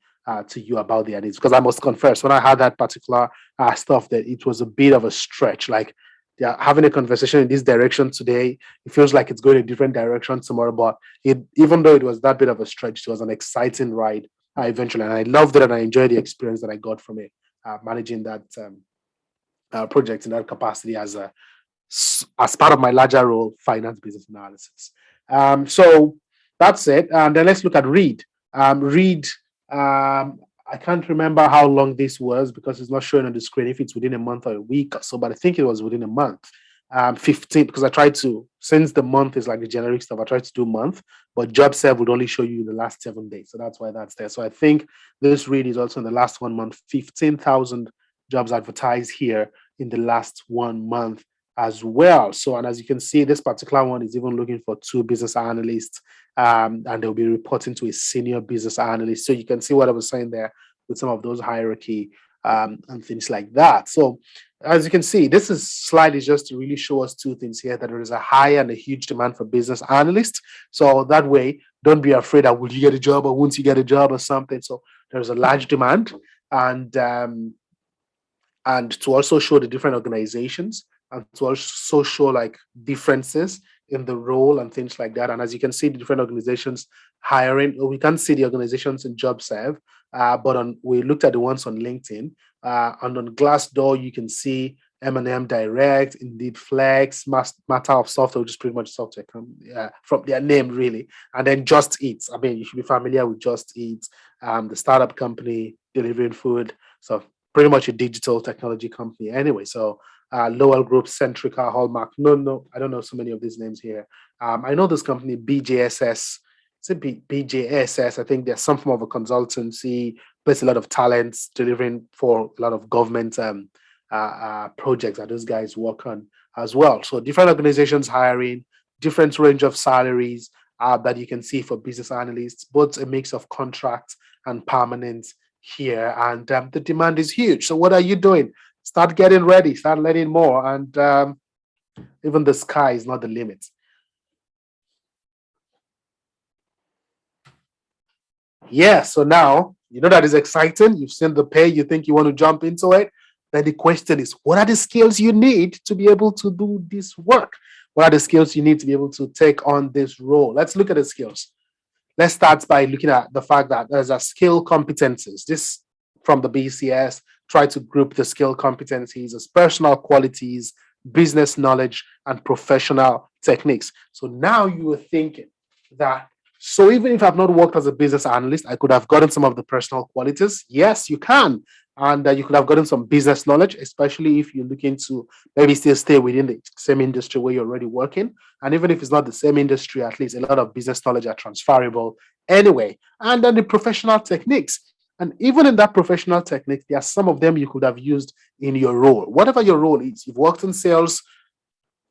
to you about their needs. Because I must confess, when I had that particular stuff, that it was a bit of a stretch. Like, yeah, having a conversation in this direction today, it feels like it's going a different direction tomorrow. But even though it was that bit of a stretch, it was an exciting ride eventually, and I loved it and I enjoyed the experience that I got from it, managing that project in that capacity as part of my larger role, finance business analysis. So that's it. And then let's look at Read. Read. I can't remember how long this was because it's not showing on the screen if it's within a month or a week or so, but I think it was within a month. 15, because I tried to, since the month is like the generic stuff, I tried to do month, but job serve would only show you the last 7 days. So that's why that's there. So I think this Read is also in the last 1 month, 15,000 jobs advertised here in the last 1 month as well. So, and as you can see, this particular one is even looking for 2 business analysts, and they'll be reporting to a senior business analyst. So you can see what I was saying there with some of those hierarchy and things like that. So as you can see, this slide is just to really show us 2 things here: that there is a high and a huge demand for business analysts. So that way, don't be afraid that will you get a job or won't you get a job or something. So there's a large demand, and to also show the different organizations and to also show like differences in the role and things like that. And as you can see, the different organizations hiring, we can't see the organizations in JobServe, but we looked at the ones on LinkedIn, and on Glassdoor, you can see M&M Direct, Indeed Flex, Matter of Software, which is pretty much software from their name, really. And then Just Eat. I mean, you should be familiar with Just Eat, the startup company delivering food. So pretty much a digital technology company anyway. So Lowell Group, Centrica, Hallmark. No, no, I don't know so many of these names here. I know this company, BJSS. It's a BJSS. I think there's some form of a consultancy, plays a lot of talents, delivering for a lot of government projects that those guys work on as well. So different organizations hiring, different range of salaries that you can see for business analysts, both a mix of contract and permanent here. And the demand is huge. So what are you doing? Start getting ready, start learning more. And even the sky is not the limit. Yeah, so now you know that is exciting. You've seen the pay, you think you want to jump into it. Then the question is, what are the skills you need to be able to do this work? What are the skills you need to be able to take on this role? Let's look at the skills. Let's start by looking at the fact that there's a skill competencies. This from the BCS, try to group the skill competencies as personal qualities, business knowledge, and professional techniques. So now you are thinking that so even if I've not worked as a business analyst, I could have gotten some of the personal qualities. Yes, you can. And you could have gotten some business knowledge, especially if you're looking to maybe still stay within the same industry where you're already working. And even if it's not the same industry, at least a lot of business knowledge are transferable anyway. And then the professional techniques. And even in that professional technique, there are some of them you could have used in your role. Whatever your role is, you've worked in sales,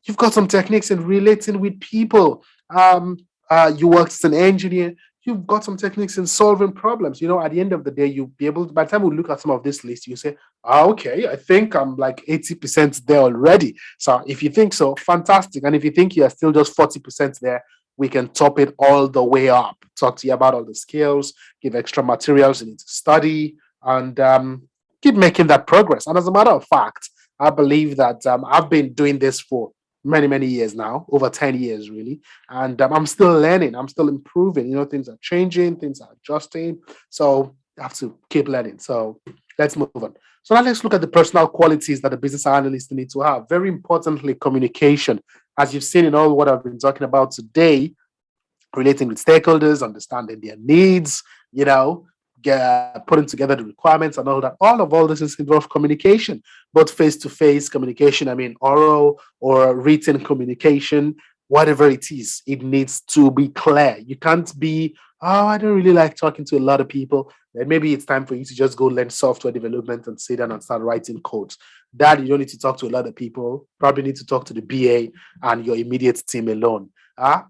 you've got some techniques in relating with people. You worked as an engineer, you've got some techniques in solving problems. You know, at the end of the day, you'll be able to, by the time we look at some of this list, you say, okay, I think I'm like 80% there already. So if you think so, fantastic. And if you think you're still just 40% there, we can top it all the way up. Talk to you about all the skills, give extra materials you need to study, and keep making that progress. And as a matter of fact, I believe that I've been doing this for many, many years now, over 10 years, really. And I'm still learning, I'm still improving. You know, things are changing, things are adjusting. So I have to keep learning. So let's move on. So now let's look at the personal qualities that a business analyst need to have. Very importantly, communication. As you've seen in all what I've been talking about today, relating with stakeholders, understanding their needs, you know, putting together the requirements and all that. All this is involved communication, both face-to-face communication. I mean, oral or written communication, whatever it is, it needs to be clear. You can't be, oh, I don't really like talking to a lot of people. Then maybe it's time for you to just go learn software development and sit down and start writing codes. That you don't need to talk to a lot of people. Probably need to talk to the BA and your immediate team alone.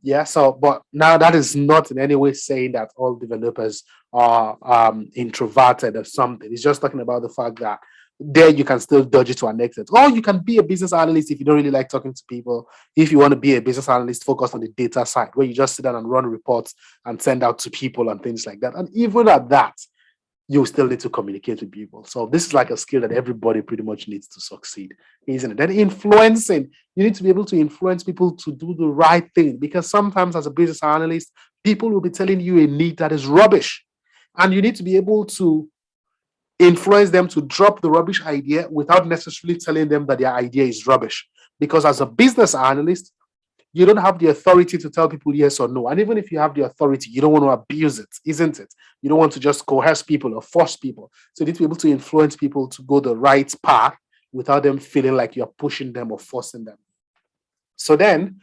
Yeah. So, but now that is not in any way saying that all developers are introverted or something. It's just talking about the fact that there you can still dodge it to an extent. Or you can be a business analyst if you don't really like talking to people. If you want to be a business analyst, focus on the data side where you just sit down and run reports and send out to people and things like that. And even at that, you still need to communicate with people. So this is like a skill that everybody pretty much needs to succeed, isn't it? Then influencing, you need to be able to influence people to do the right thing because sometimes as a business analyst, people will be telling you a need that is rubbish. And you need to be able to influence them to drop the rubbish idea without necessarily telling them that their idea is rubbish. Because as a business analyst, you don't have the authority to tell people yes or no. And even if you have the authority, you don't want to abuse it, isn't it? You don't want to just coerce people or force people. So you need to be able to influence people to go the right path without them feeling like you're pushing them or forcing them. So then,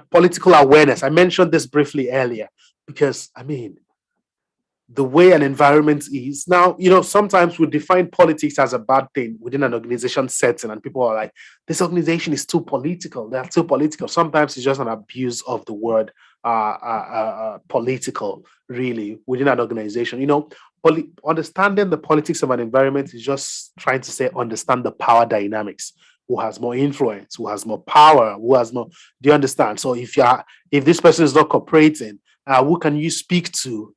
political awareness. I mentioned this briefly earlier because, I mean, the way an environment is. Now, you know, sometimes we define politics as a bad thing within an organization setting, and people are like, this organization is too political. They're too political. Sometimes it's just an abuse of the word political, really, within an organization. You know, understanding the politics of an environment is just trying to say, understand the power dynamics. Who has more influence? Who has more power? Who has more? Do you understand? So if this person is not cooperating, who can you speak to?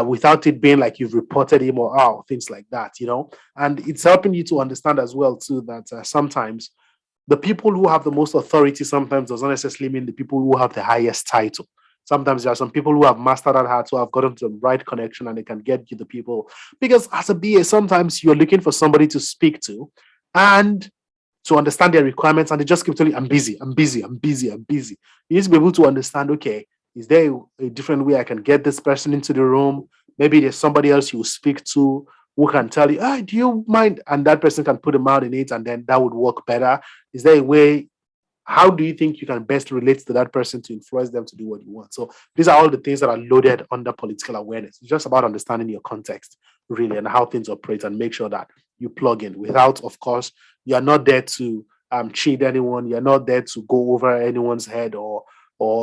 Without it being like you've reported him or things like that, you know. And it's helping you to understand as well too that sometimes the people who have the most authority sometimes does not necessarily mean the people who have the highest title. Sometimes there are some people who have mastered that art, who have gotten to the right connection, and they can get you the people. Because as a BA, sometimes you're looking for somebody to speak to and to understand their requirements, and they just keep telling you, I'm busy, I'm busy, I'm busy, I'm busy. You need to be able to understand, okay, is there a different way I can get this person into the room? Maybe there's somebody else you speak to who can tell you, do you mind? And that person can put them out in it, and then that would work better. Is there a way? How do you think you can best relate to that person to influence them to do what you want? So these are all the things that are loaded under political awareness. It's just about understanding your context, really, and how things operate, and make sure that you plug in without, of course, you're not there to cheat anyone. You're not there to go over anyone's head, or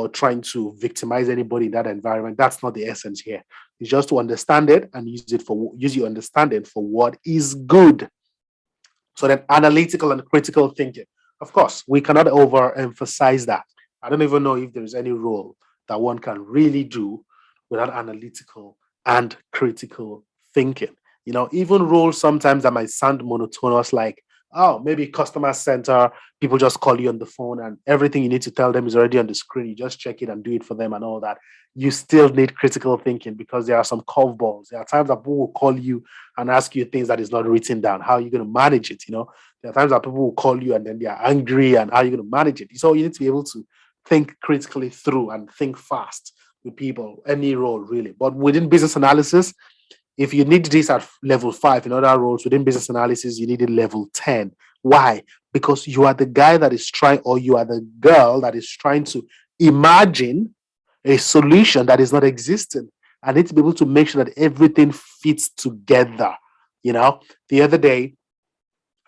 trying to victimize anybody in that environment. That's not the essence here. It's just to understand it and use your understanding for what is good. So then analytical and critical thinking. Of course, we cannot overemphasize that. I don't even know if there is any role that one can really do without analytical and critical thinking. Even roles sometimes that might sound monotonous, like, oh, maybe customer center, people just call you on the phone and everything you need to tell them is already on the screen. You just check it and do it for them and all that. You still need critical thinking, because there are some curveballs. There are times that people will call you and ask you things that is not written down. How are you going to manage it? There are times that people will call you and then they are angry, and how are you going to manage it? So you need to be able to think critically through and think fast with people, any role really. But within business analysis, if you need this at level 5, in other roles within business analysis, you need it level 10. Why? Because you are the guy that is trying, or you are the girl that is trying to imagine a solution that is not existing. I need to be able to make sure that everything fits together. The other day,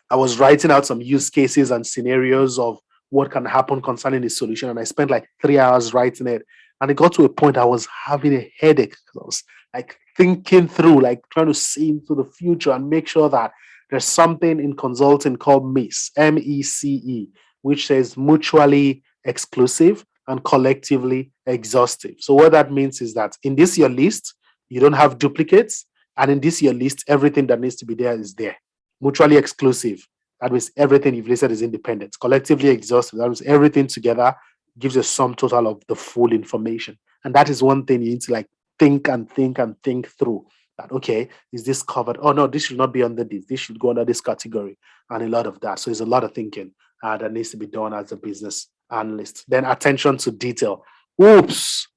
I was writing out some use cases and scenarios of what can happen concerning the solution, and I spent like 3 hours writing it. And it got to a point I was having a headache. I was like thinking through, like trying to see into the future and make sure that there's something in consulting called MECE, MECE, which says mutually exclusive and collectively exhaustive. So what that means is that in this your list, you don't have duplicates, and in this your list, everything that needs to be there is there. Mutually exclusive, that means everything you've listed is independent. Collectively exhaustive, that means everything together gives a sum total of the full information. And that is one thing you need to like think and think and think through. That, okay, is this covered? Oh no, this should not be under this. This should go under this category, and a lot of that. So there's a lot of thinking that needs to be done as a business analyst. Then attention to detail. Oops.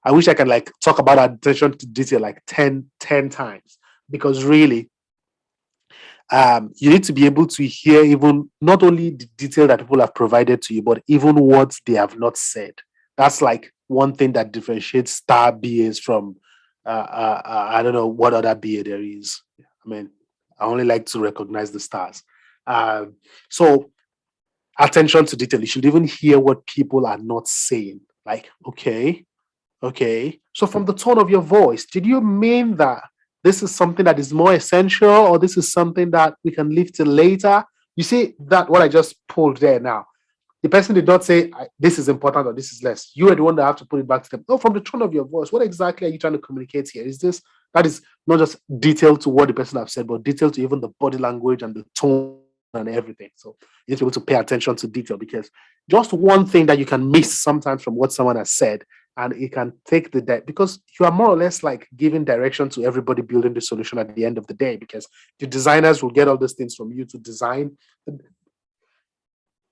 I wish I can like talk about attention to detail like 10 times, because really you need to be able to hear even not only the detail that people have provided to you, but even what they have not said. That's like one thing that differentiates star BAs from I don't know what other BA there is. I mean, I only like to recognize the stars. So attention to detail. You should even hear what people are not saying. Like, okay. So from the tone of your voice, did you mean that this is something that is more essential, or this is something that we can leave till later? You see that what I just pulled there now. The person did not say this is important or this is less. You are the one that have to put it back to them. No, from the tone of your voice, what exactly are you trying to communicate here? Is this that is not just detail to what the person have said, but detail to even the body language and the tone and everything. So you need to be able to pay attention to detail, because just one thing that you can miss sometimes from what someone has said, and it can take because you are more or less like giving direction to everybody building the solution at the end of the day, because the designers will get all these things from you to design,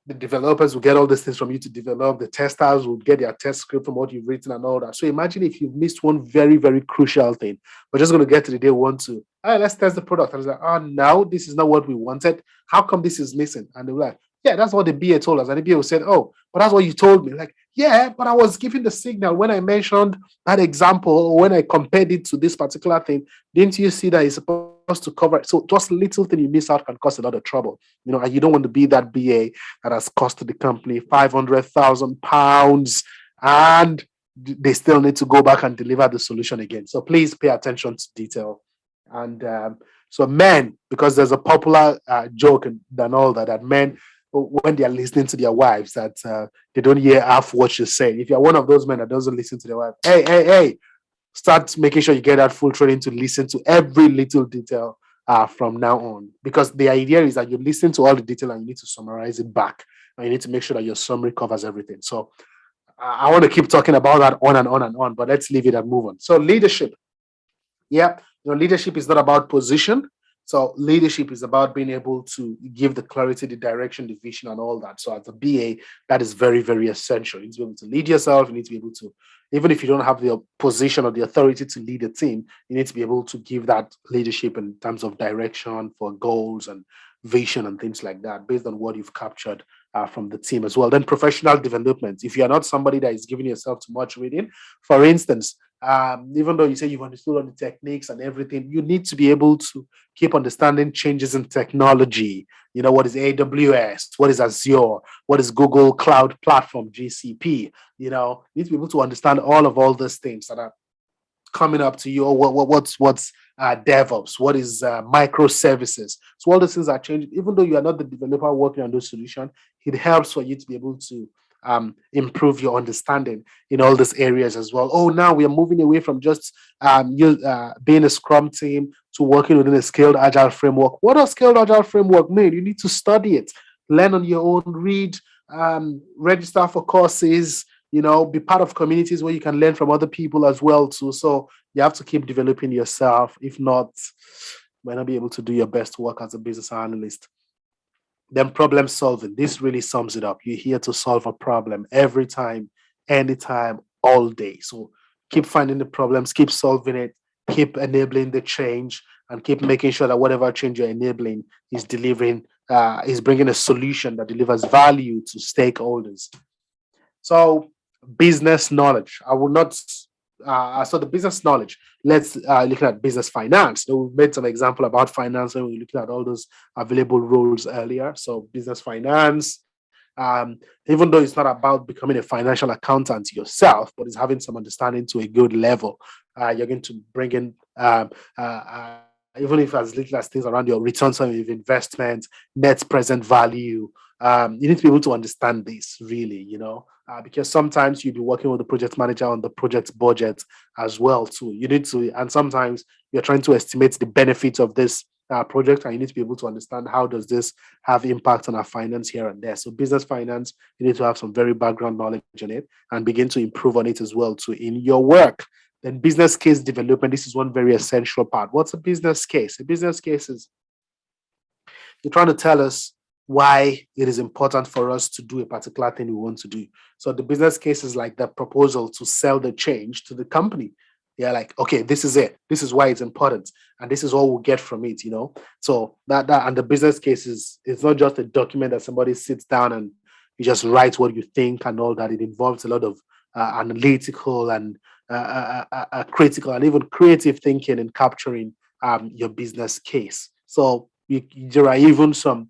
the developers will get all these things from you to develop, the testers will get their test script from what you've written and all that. So imagine if you've missed one very, very crucial thing. We're just going to get to the day one to, let's test the product. And it's like, no, this is not what we wanted. How come this is missing? And they're like, yeah, that's what the BA told us. And the BA said, oh, but that's what you told me. Like, yeah, but I was giving the signal when I mentioned that example, or when I compared it to this particular thing. Didn't you see that it's supposed to cover it? So just little thing you miss out can cause a lot of trouble, and you don't want to be that BA that has cost the company £500,000, and they still need to go back and deliver the solution again. So please pay attention to detail. And so men, because there's a popular joke and all that men, when they are listening to their wives, that they don't hear half what you say. If you're one of those men that doesn't listen to their wife, hey, start making sure you get that full training to listen to every little detail from now on. Because the idea is that you listen to all the detail and you need to summarize it back. And you need to make sure that your summary covers everything. So I want to keep talking about that on and on and on, but let's leave it and move on. So leadership. Yeah, leadership is not about position. So leadership is about being able to give the clarity, the direction, the vision, and all that. So as a BA, that is very, very essential. You need to be able to lead yourself. You need to be able to, even if you don't have the position or the authority to lead a team, you need to be able to give that leadership in terms of direction for goals and vision and things like that, based on what you've captured from the team as well. Then professional development. If you're not somebody that is giving yourself too much reading, for instance, even though you say you've understood all the techniques and everything, you need to be able to keep understanding changes in technology. You know, what is AWS? What is Azure? What is Google Cloud Platform, GCP? You need to be able to understand all these things that are coming up to you, or what's DevOps, what is microservices. So all those things are changing. Even though you are not the developer working on those solutions, it helps for you to be able to improve your understanding in all these areas as well. Oh, now we are moving away from just being a Scrum team to working within a scaled agile framework. What does scaled agile framework mean? You need to study it, learn on your own, read, register for courses, be part of communities where you can learn from other people as well too. So you have to keep developing yourself. If not, you might not be able to do your best work as a business analyst. Then problem solving. This really sums it up. You're here to solve a problem every time, anytime, all day. So keep finding the problems, keep solving it, keep enabling the change, and keep making sure that whatever change you're enabling is delivering, is bringing a solution that delivers value to stakeholders. So business knowledge. I will not. So the business knowledge. Let's look at business finance. So we made some example about finance, and we looked at all those available roles earlier. So business finance. Even though it's not about becoming a financial accountant yourself, but it's having some understanding to a good level. You're going to bring in even if as little as things around your returns on investment, net present value. You need to be able to understand this really, because sometimes you'll be working with the project manager on the project budget as well too. You need to, and sometimes you're trying to estimate the benefits of this project, and you need to be able to understand how does this have impact on our finance here and there. So business finance, you need to have some very background knowledge in it and begin to improve on it as well too in your work. Then business case development. This is one very essential part. What's a business case? A business case is you're trying to tell us why it is important for us to do a particular thing we want to do. So the business case is like the proposal to sell the change to the company. They're like, okay, this is it. This is why it's important, and this is all we'll get from it. So that and the business case is, it's not just a document that somebody sits down and you just write what you think and all that. It involves a lot of analytical and critical and even creative thinking in capturing your business case. So there are even some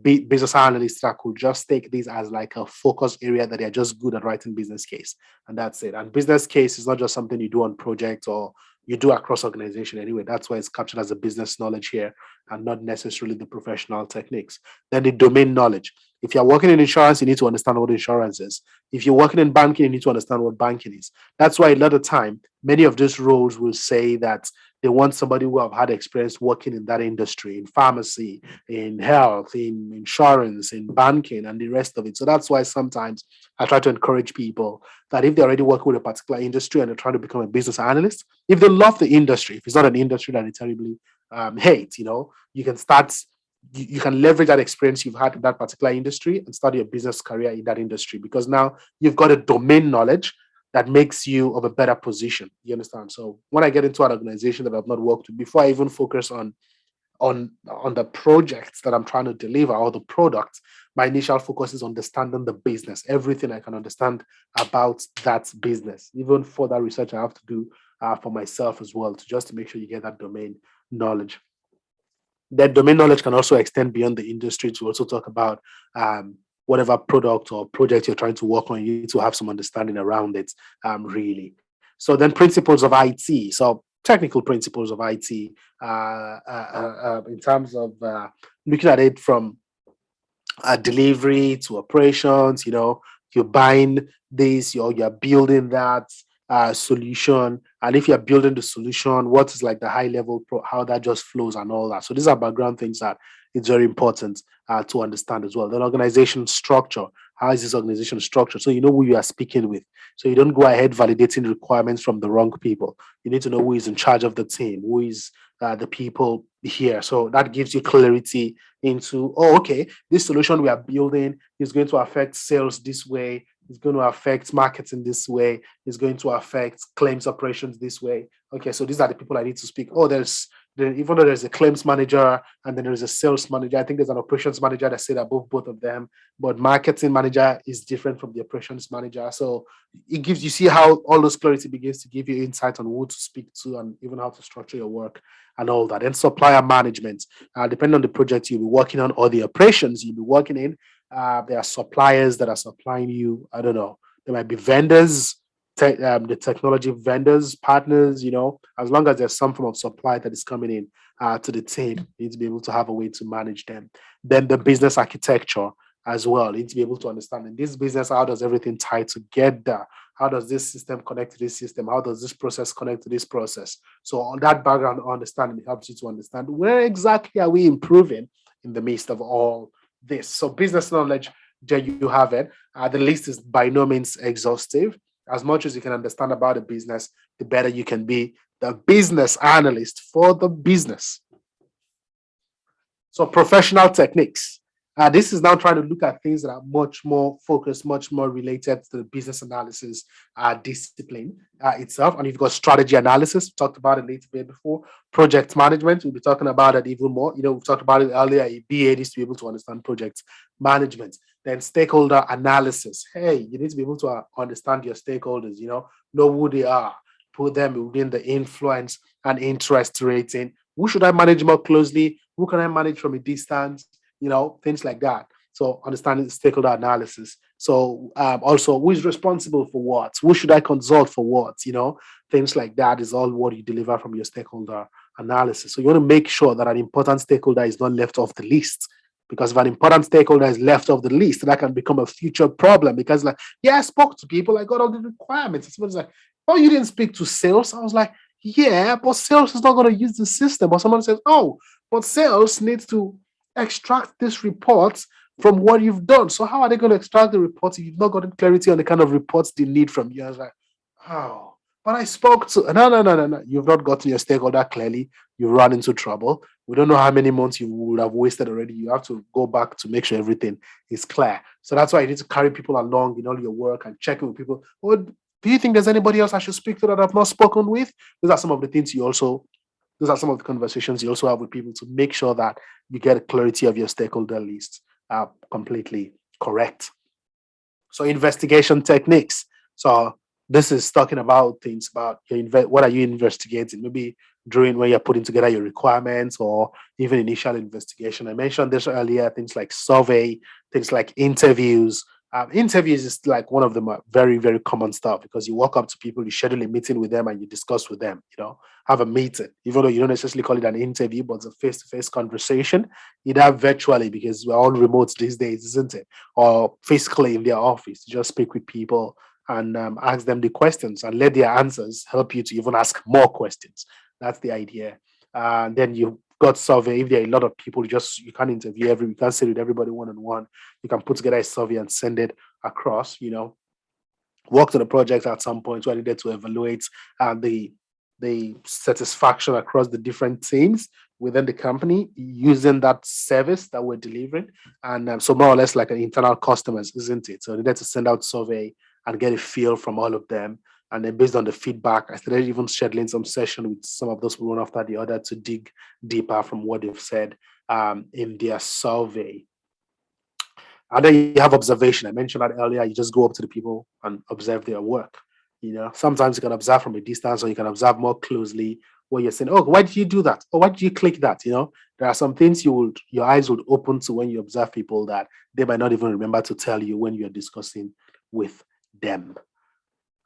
business analysts that could just take this as like a focus area that they're just good at writing business case, and that's it. And business case is not just something you do on project or you do across organization anyway. That's why it's captured as a business knowledge here and not necessarily the professional techniques. Then the domain knowledge. If you're working in insurance, you need to understand what insurance is. If you're working in banking, you need to understand what banking is. That's why a lot of time, many of these roles will say that they want somebody who have had experience working in that industry, in pharmacy, in health, in insurance, in banking, and the rest of it. So that's why sometimes I try to encourage people that if they're already working with a particular industry and they're trying to become a business analyst, if they love the industry, if it's not an industry that they terribly hate, you can start. You can leverage that experience you've had in that particular industry and start your business career in that industry, because now you've got a domain knowledge that makes you of a better position. You understand? So when I get into an organization that I've not worked with, before I even focus on the projects that I'm trying to deliver or the product, my initial focus is understanding the business, everything I can understand about that business. Even further research I have to do for myself as well, to just to make sure you get that domain knowledge. That domain knowledge can also extend beyond the industry to also talk about whatever product or project you're trying to work on. You need to have some understanding around it, really. So then principles of IT. So technical principles of IT in terms of looking at it from delivery to operations. You're buying this, you're building that solution, and if you're building the solution, what is like the high level how that just flows and all that. So these are background things that it's very important to understand as well. Then organization structure. How is this organization structured? So you know who you are speaking with. So you don't go ahead validating requirements from the wrong people. You need to know who is in charge of the team, who is the people here. So that gives you clarity into, oh, okay, this solution we are building is going to affect sales this way, it's going to affect marketing this way, it's going to affect claims operations this way. Okay, so these are the people I need to speak. Oh, even though there's a claims manager and then there's a sales manager, I think there's an operations manager that sit above both of them, but marketing manager is different from the operations manager. So it gives you see how all those clarity begins to give you insight on who to speak to and even how to structure your work and all that. And supplier management, depending on the project you'll be working on or the operations you'll be working in, there are suppliers that are supplying you. I don't know. There might be vendors, the technology vendors, partners. As long as there's some form of supply that is coming in to the team, you need to be able to have a way to manage them. Then the business architecture as well. You need to be able to understand in this business, how does everything tie together? How does this system connect to this system? How does this process connect to this process? So on that background understanding helps you to understand where exactly are we improving in the midst of all this. So business knowledge, there you have it. The list is by no means exhaustive. As much as you can understand about the business, the better you can be the business analyst for the business. So professional techniques. This is now trying to look at things that are much more focused, much more related to the business analysis discipline itself. And you've got strategy analysis, we talked about it a little bit before. Project management, we'll be talking about it even more. We've talked about it earlier. A BA needs to be able to understand project management. Then stakeholder analysis. Hey, you need to be able to understand your stakeholders, know who they are, put them within the influence and interest rating. Who should I manage more closely? Who can I manage from a distance? Things like that. So understanding stakeholder analysis. So also, who is responsible for what? Who should I consult for what? Things like that is all what you deliver from your stakeholder analysis. So you want to make sure that an important stakeholder is not left off the list. Because if an important stakeholder is left off the list, that can become a future problem. Because I spoke to people, I got all the requirements. Someone's like, oh, you didn't speak to sales? I was like, yeah, but sales is not going to use the system. Or someone says, oh, but sales needs to extract this report from what you've done. So how are they going to extract the reports if you've not gotten clarity on the kind of reports they need from you? I was like, oh, but I spoke to no. You've not gotten your stakeholder clearly. You run into trouble. We don't know how many months you would have wasted already. You have to go back to make sure everything is clear. So that's why you need to carry people along in all your work and check in with people. Well, do you think there's anybody else I should speak to that I've not spoken with? Those are some of the things those are some of the conversations you also have with people to make sure that you get a clarity of your stakeholder list completely correct. So investigation techniques. So this is talking about things about what are you investigating? Maybe during when you're putting together your requirements or even initial investigation. I mentioned this earlier, things like survey, things like interviews. Interviews is like one of them very, very common stuff because you walk up to people, you schedule a meeting with them and you discuss with them, have a meeting, even though you don't necessarily call it an interview, but it's a face-to-face conversation, either virtually because we're all remote these days, isn't it? Or physically in their office, just speak with people and ask them the questions and let their answers help you to even ask more questions. That's the idea. And then you got survey. If there are a lot of people, you can't interview you can't sit with everybody one on one. You can put together a survey and send it across. Worked on a project at some point where I needed to evaluate the satisfaction across the different teams within the company using that service that we're delivering. And so more or less like an internal customers, isn't it? So I needed to send out survey and get a feel from all of them. And then based on the feedback, I started even scheduling some session with some of those one after the other to dig deeper from what they've said in their survey. And then you have observation. I mentioned that earlier. You just go up to the people and observe their work. Sometimes you can observe from a distance or you can observe more closely where you're saying, oh, why did you do that? Or why did you click that? There are some things your eyes would open to when you observe people that they might not even remember to tell you when you're discussing with them.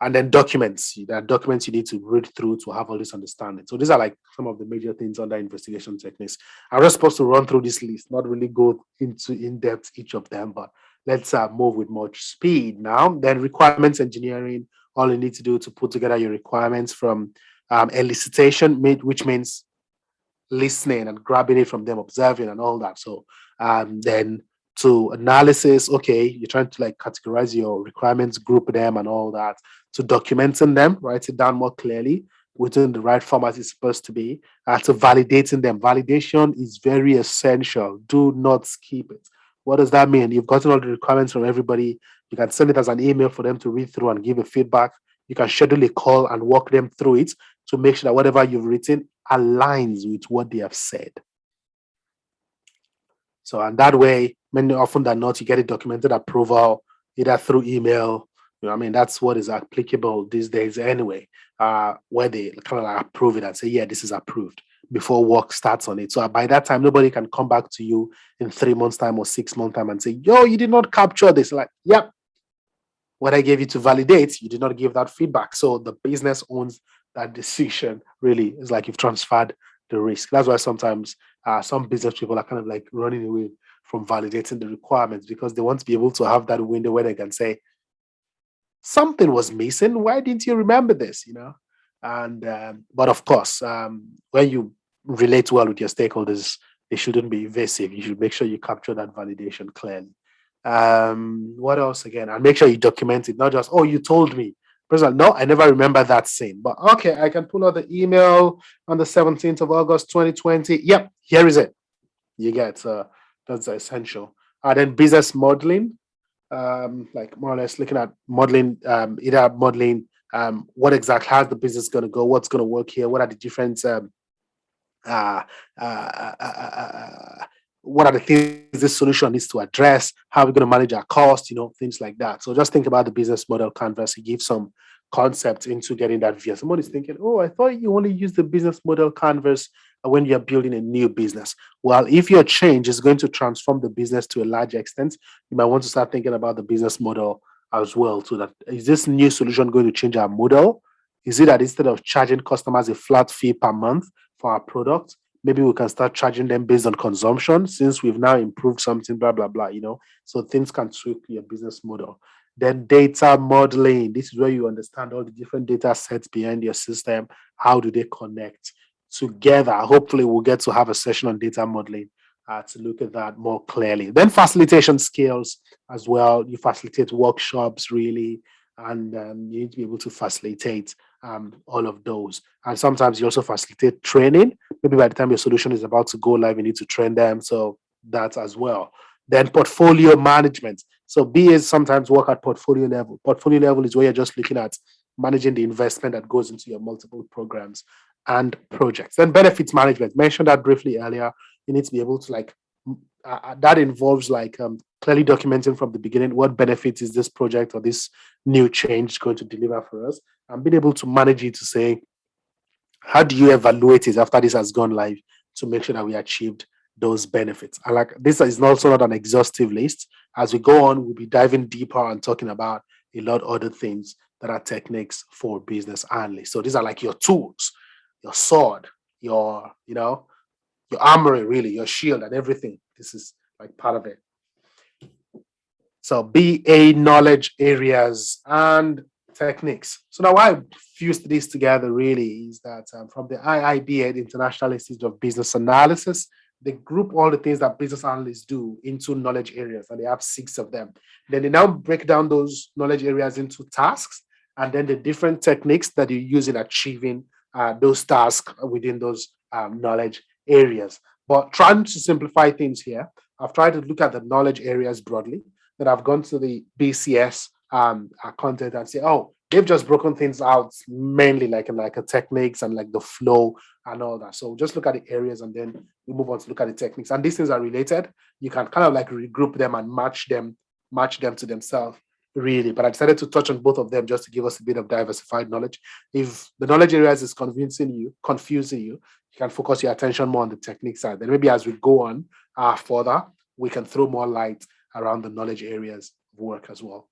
And then documents. There are documents you need to read through to have all this understanding. So these are like some of the major things under investigation techniques. I'm just supposed to run through this list, not really go into in-depth each of them, but let's move with much speed now. Then requirements engineering, all you need to do to put together your requirements from elicitation, which means listening and grabbing it from them, observing and all that. So then to analysis, okay, you're trying to like categorize your requirements, group them and all that, to documenting them, write it down more clearly, within the right format it's supposed to be, to validating them. Validation is very essential. Do not skip it. What does that mean? You've gotten all the requirements from everybody. You can send it as an email for them to read through and give a feedback. You can schedule a call and walk them through it to make sure that whatever you've written aligns with what they have said. So, and that way, many often than not, you get a documented approval either through email. I mean, that's what is applicable these days anyway, where they kind of like approve it and say, yeah, this is approved before work starts on it. So by that time, nobody can come back to you in 3 months' time or 6 months' time and say, yo, you did not capture this. Like, yep, what I gave you to validate, you did not give that feedback. So the business owns that decision, really. It's like you've transferred the risk. That's why sometimes some business people are kind of like running away from validating the requirements because they want to be able to have that window where they can say, something was missing. Why didn't you remember this? And but of course, when you relate well with your stakeholders, they shouldn't be evasive. You should make sure you capture that validation clearly. What else again? And make sure you document it, not just, oh, you told me. President, no, I never remember that scene. But okay, I can pull out the email on the 17th of August, 2020. Yep, here is it. You get that's essential. And then business modeling, like more or less looking at modeling, either modeling what exactly how's the business going to go, what's going to work here, what are the different uh, uh, uh, uh, uh, what are the things this solution needs to address, how are we going to manage our cost, things like that. So just think about the business model canvas. It gives some concept into getting that view. Somebody's thinking, oh, I thought you only use the business model canvas when you're building a new business. Well, if your change is going to transform the business to a large extent, you might want to start thinking about the business model as well. So that is this new solution going to change our model? Is it that instead of charging customers a flat fee per month for our product, maybe we can start charging them based on consumption since we've now improved something, blah, blah, blah. So things can tweak your business model. Then data modeling. This is where you understand all the different data sets behind your system. How do they connect together? Hopefully, we'll get to have a session on data modeling to look at that more clearly. Then facilitation skills as well. You facilitate workshops, really, and you need to be able to facilitate all of those. And sometimes you also facilitate training. Maybe by the time your solution is about to go live, you need to train them. So that as well. Then portfolio management. So BAs sometimes work at portfolio level. Portfolio level is where you're just looking at managing the investment that goes into your multiple programs and projects. Then benefits management. Mentioned that briefly earlier. You need to be able to that involves clearly documenting from the beginning what benefits is this project or this new change going to deliver for us, and being able to manage it to say, how do you evaluate it after this has gone live to make sure that we achieved those benefits? And like this is also not an exhaustive list. As we go on, we'll be diving deeper and talking about a lot of other things that are techniques for business analysts. So these are like your tools, your sword, your armory, really, your shield and everything. This is like part of it. So BA knowledge areas and techniques. So now why I fused these together really is that from the IIBA, the International Institute of Business Analysis, they group all the things that business analysts do into knowledge areas, and they have 6 of them. Then they now break down those knowledge areas into tasks, and then the different techniques that you use in achieving those tasks within those knowledge areas. But trying to simplify things here, I've tried to look at the knowledge areas broadly. That I've gone to the BCS content and say, oh, they've just broken things out mainly like a techniques and like the flow and all that. So just look at the areas and then we move on to look at the techniques. And these things are related. You can kind of like regroup them and match them to themselves, really. But I decided to touch on both of them just to give us a bit of diversified knowledge. If the knowledge areas is confusing you, you can focus your attention more on the technique side. Then maybe as we go on further, we can throw more light around the knowledge areas of work as well.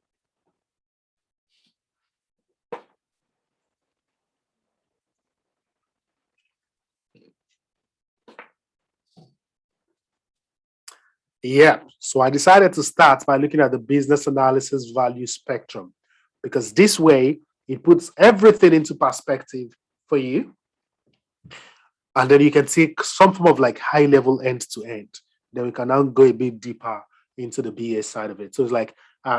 Yeah, so I decided to start by looking at the business analysis value spectrum because this way it puts everything into perspective for you. And then you can see some form of like high level end to end. Then we can now go a bit deeper into the BA side of it. So it's like,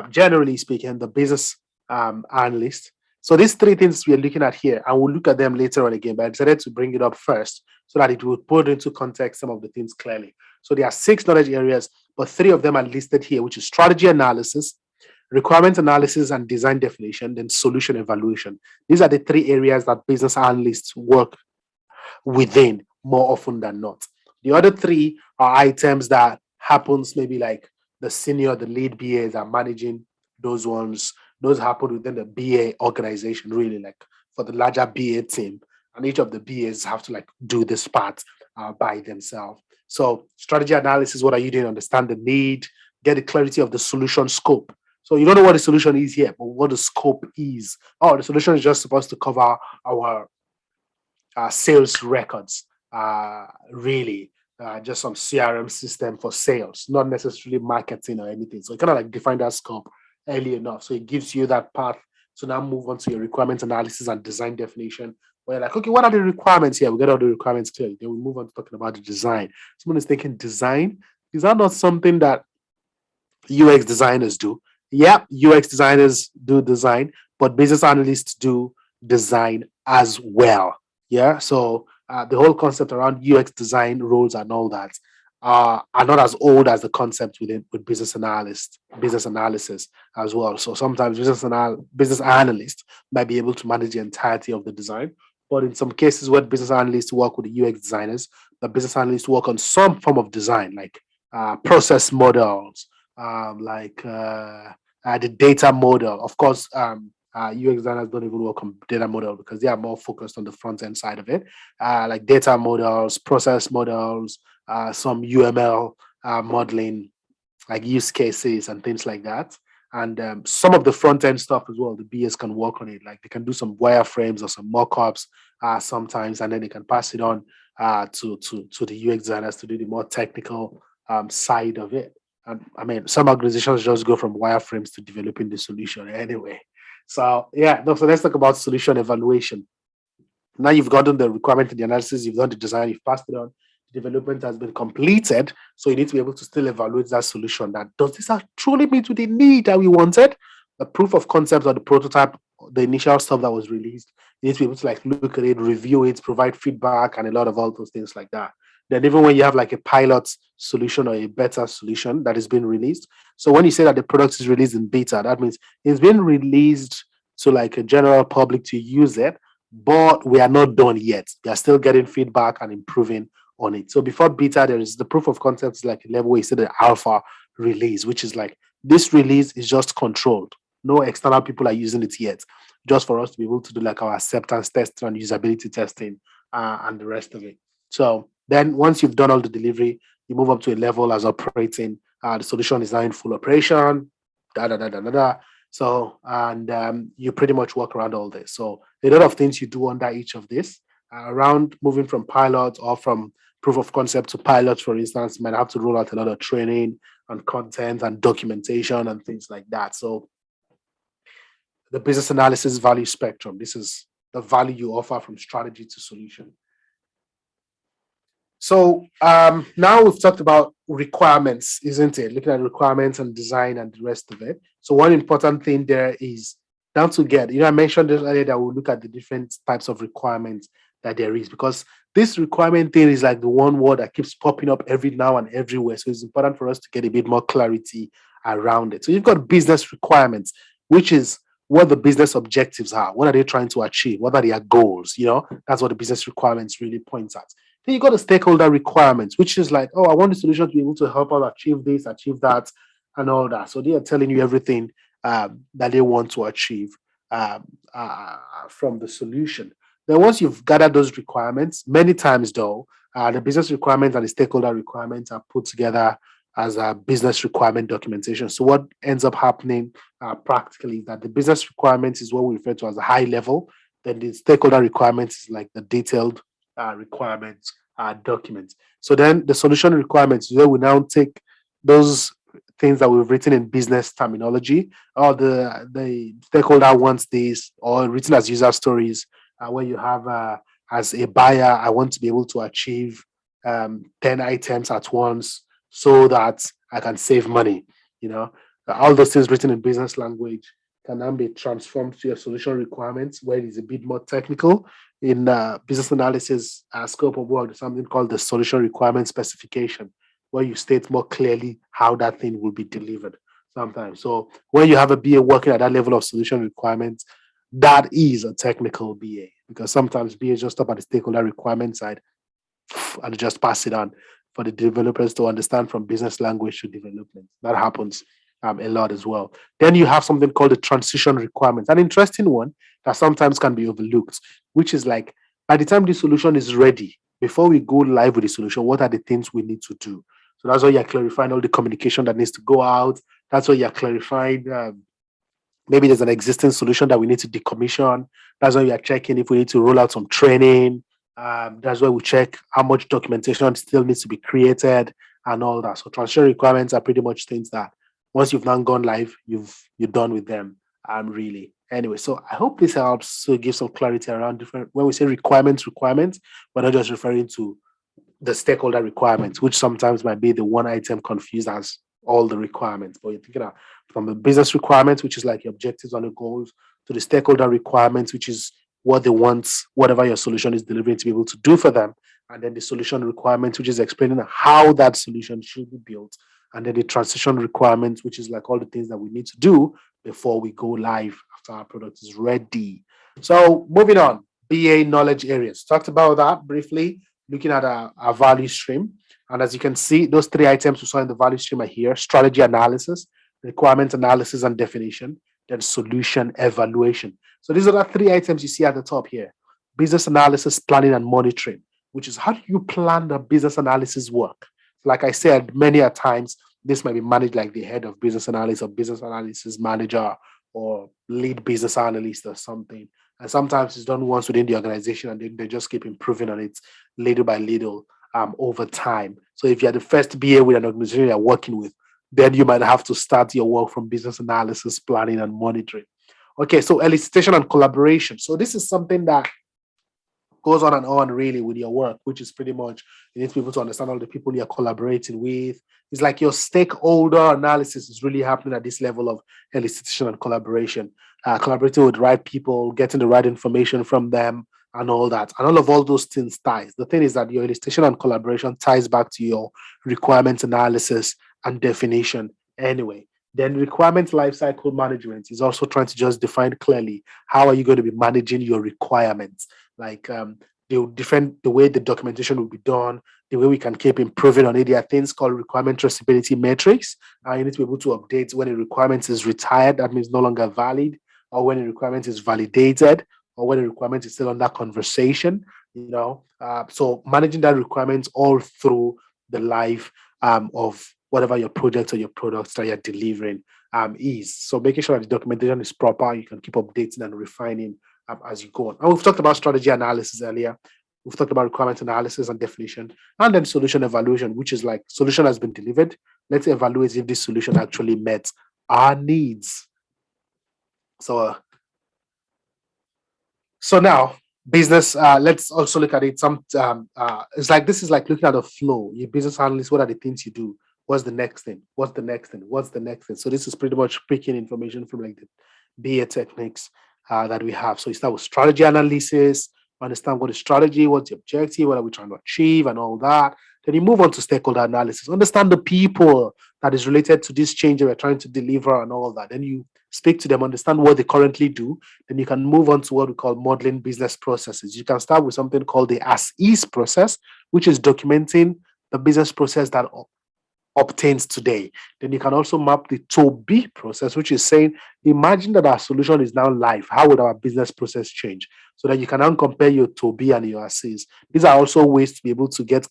generally speaking, the business analyst So these three things we are looking at here, and we'll look at them later on again, but I decided to bring it up first so that it will put into context some of the things clearly. So there are six knowledge areas, but three of them are listed here, which is strategy analysis, requirement analysis and design definition, then solution evaluation. These are the three areas that business analysts work within more often than not. The other three are items that happens maybe like the senior, the lead BAs are managing those ones. Those happen within the BA organization, really, like for the larger BA team. And each of the BAs have to like do this part by themselves. So strategy analysis, what are you doing? Understand the need, get the clarity of the solution scope. So you don't know what the solution is yet, but what the scope is. Oh, the solution is just supposed to cover our sales records, really, just some CRM system for sales, not necessarily marketing or anything. So it kind of like define that scope early enough. So it gives you that path to now move on to your requirement analysis and design definition. Where you're like, okay, what are the requirements here? We get all the requirements clearly. Then we move on to talking about the design. Someone is thinking design. Is that not something that UX designers do? Yeah, UX designers do design, but business analysts do design as well. Yeah, so the whole concept around UX design roles and all that are not as old as the concept within with business analysis as well. So sometimes business analysts might be able to manage the entirety of the design, but in some cases where business analysts work with the UX designers, the business analysts work on some form of design, like process models, like the data model. Of course, UX designers don't even work on data model because they are more focused on the front end side of it, like data models, process models, some UML modeling, like use cases and things like that. And some of the front end stuff as well, the BS can work on it. Like they can do some wireframes or some mockups sometimes, and then they can pass it on to the UX designers to do the more technical side of it. And I mean, some organizations just go from wireframes to developing the solution anyway. So yeah, no, so let's talk about solution evaluation. Now you've gotten the requirement and the analysis, you've done the design, you've passed it on, the development has been completed. So you need to be able to still evaluate that solution. That does this truly meet with the need that we wanted? The proof of concept or the prototype, the initial stuff that was released, you need to be able to like look at it, review it, provide feedback, and a lot of all those things like that. Then even when you have like a pilot solution or a beta solution that is being released. So when you say that the product is released in beta, that means it's been released to like a general public to use it, but we are not done yet. We are still getting feedback and improving on it. So before beta, there is the proof of concept is like a level where you say the alpha release, which is like this release is just controlled. No external people are using it yet, just for us to be able to do like our acceptance testing and usability testing and the rest of it. So then once you've done all the delivery, you move up to a level as operating. The solution is now in full operation. Da da da da da da. So and you pretty much work around all this. So a lot of things you do under each of this around moving from pilot or from proof of concept to pilot, for instance, you might have to roll out a lot of training and content and documentation and things like that. So the business analysis value spectrum, this is the value you offer from strategy to solution. So now we've talked about requirements, isn't it? Looking at requirements and design and the rest of it. So one important thing there is down to get, I mentioned this earlier that we'll look at the different types of requirements that there is, because this requirement thing is like the one word that keeps popping up every now and everywhere. So it's important for us to get a bit more clarity around it. So you've got business requirements, which is what the business objectives are. What are they trying to achieve? What are their goals? That's what the business requirements really points at. Then you got the stakeholder requirements, which is like, oh, I want the solution to be able to help us achieve this, achieve that, and all that. So they are telling you everything that they want to achieve from the solution. Then once you've gathered those requirements, many times though, the business requirements and the stakeholder requirements are put together as a business requirement documentation. So what ends up happening practically is that the business requirements is what we refer to as a high level. Then the stakeholder requirements is like the detailed requirements document. So then the solution requirements, where we now take those things that we've written in business terminology, or the stakeholder wants this, or written as user stories, where you have as a buyer, I want to be able to achieve 10 items at once so that I can save money. All those things written in business language can now be transformed to your solution requirements, where it is a bit more technical. In business analysis, scope of work, there's something called the solution requirement specification, where you state more clearly how that thing will be delivered sometimes. So when you have a BA working at that level of solution requirements, that is a technical BA, because sometimes BA just stop at the stakeholder requirement side and just pass it on for the developers to understand from business language to development. That happens a lot as well. Then you have something called the transition requirements, an interesting one that sometimes can be overlooked, which is like by the time the solution is ready, before we go live with the solution, what are the things we need to do? So that's why you're clarifying all the communication that needs to go out. That's why you're clarifying maybe there's an existing solution that we need to decommission. That's why we are checking if we need to roll out some training. That's why we check how much documentation still needs to be created and all that. So transition requirements are pretty much things that once you've now gone live, you're done with them. Really. Anyway, so I hope this helps to give some clarity around different when we say requirements, we're not just referring to the stakeholder requirements, which sometimes might be the one item confused as all the requirements. But you're thinking of from the business requirements, which is like your objectives and the goals, to the stakeholder requirements, which is what they want, whatever your solution is delivering to be able to do for them. And then the solution requirements, which is explaining how that solution should be built. And then the transition requirements, which is like all the things that we need to do before we go live after our product is ready. So moving on, BA knowledge areas. Talked about that briefly, looking at our value stream. And as you can see, those three items we saw in the value stream are here: strategy analysis, requirement analysis and definition, then solution evaluation. So these are the three items you see at the top here: business analysis, planning, and monitoring, which is how do you plan the business analysis work? Like I said, many a times this might be managed like the head of business analysis or business analysis manager or lead business analyst or something. And sometimes it's done once within the organization and then they just keep improving on it little by little over time. So if you're the first BA with an organization you're working with, then you might have to start your work from business analysis, planning, and monitoring. Okay, so elicitation and collaboration. So this is something that goes on and on really with your work, which is pretty much you need people to understand all the people you're collaborating with. It's like your stakeholder analysis is really happening at this level of elicitation and collaboration, collaborating with the right people, getting the right information from them, and all that. And all those things ties. The thing is that your elicitation and collaboration ties back to your requirements analysis and definition anyway. Then requirement lifecycle management is also trying to just define clearly how are you going to be managing your requirements, like the way the documentation will be done, the way we can keep improving on it. There are things called requirement traceability metrics. You need to be able to update when a requirement is retired, that means no longer valid, or when a requirement is validated, or when a requirement is still under conversation. So managing that requirement all through the life of whatever your project or your products that you're delivering is. So making sure that the documentation is proper, you can keep updating and refining as you go on. And we've talked about strategy analysis earlier. We've talked about requirement analysis and definition, and then solution evaluation, which is like solution has been delivered. Let's evaluate if this solution actually met our needs. So now business. Let's also look at it. It's like this is like looking at the flow. Your business analyst. What are the things you do? What's the next thing? What's the next thing? What's the next thing? So this is pretty much picking information from like the BA techniques that we have. So you start with strategy analysis, understand what is strategy, what's the objective, what are we trying to achieve, and all that. Then you move on to stakeholder analysis, understand the people that is related to this change that we're trying to deliver and all that. Then you speak to them, understand what they currently do. Then you can move on to what we call modeling business processes. You can start with something called the as is process, which is documenting the business process that obtains today. Then you can also map the to be process, which is saying, imagine that our solution is now live. How would our business process change? So that you can now compare your to be and your assess. These are also ways to be able to get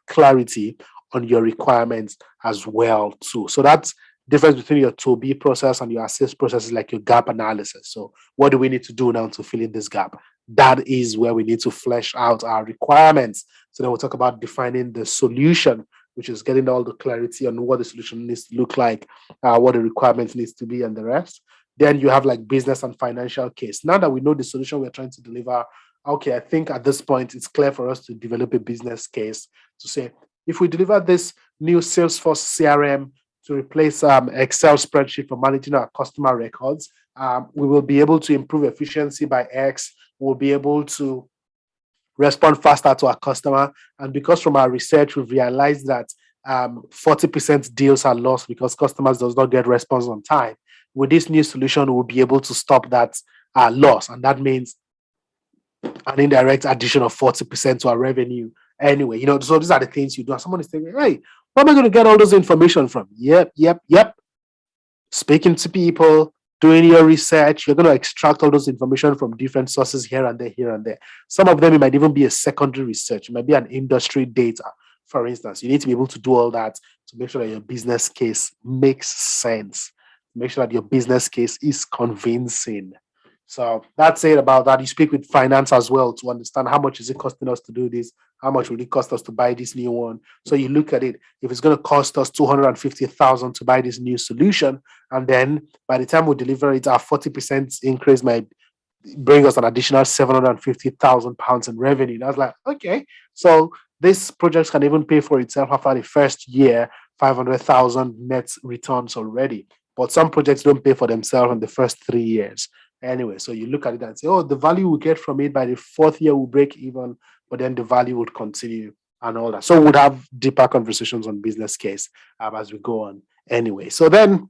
clarity on your requirements as well too. So that's difference between your to be process and your assess process is like your gap analysis. So what do we need to do now to fill in this gap? That is where we need to flesh out our requirements. So then we'll talk about defining the solution, which is getting all the clarity on what the solution needs to look like, what the requirements needs to be, and the rest. Then you have like business and financial case. Now that we know the solution we're trying to deliver, okay, I think at this point it's clear for us to develop a business case to say, if we deliver this new Salesforce CRM to replace Excel spreadsheet for managing our customer records, We will be able to improve efficiency by X. We'll be able to respond faster to our customer. And because from our research, we've realized that 40% deals are lost because customers does not get response on time. With this new solution, we'll be able to stop that loss. And that means an indirect addition of 40% to our revenue anyway. So these are the things you do. And someone is thinking, hey, where am I going to get all those information from? Yep. Speaking to people, doing your research, you're going to extract all those information from different sources here and there. Some of them, it might even be a secondary research. It might be an industry data, for instance. You need to be able to do all that to make sure that your business case makes sense. Make sure that your business case is convincing. So that's it about that. You speak with finance as well to understand how much is it costing us to do this, how much will it cost us to buy this new one. So you look at it. If it's going to cost us 250,000 to buy this new solution, and then by the time we deliver it, our 40% increase might bring us an additional 750,000 pounds in revenue. And I was like, okay, so this project can even pay for itself after the first year, 500,000 net returns already. But some projects don't pay for themselves in the first 3 years. Anyway, so you look at it and say, oh, the value we get from it by the fourth year will break even, but then the value would continue and all that. So we'd have deeper conversations on business case as we go on. Anyway, so then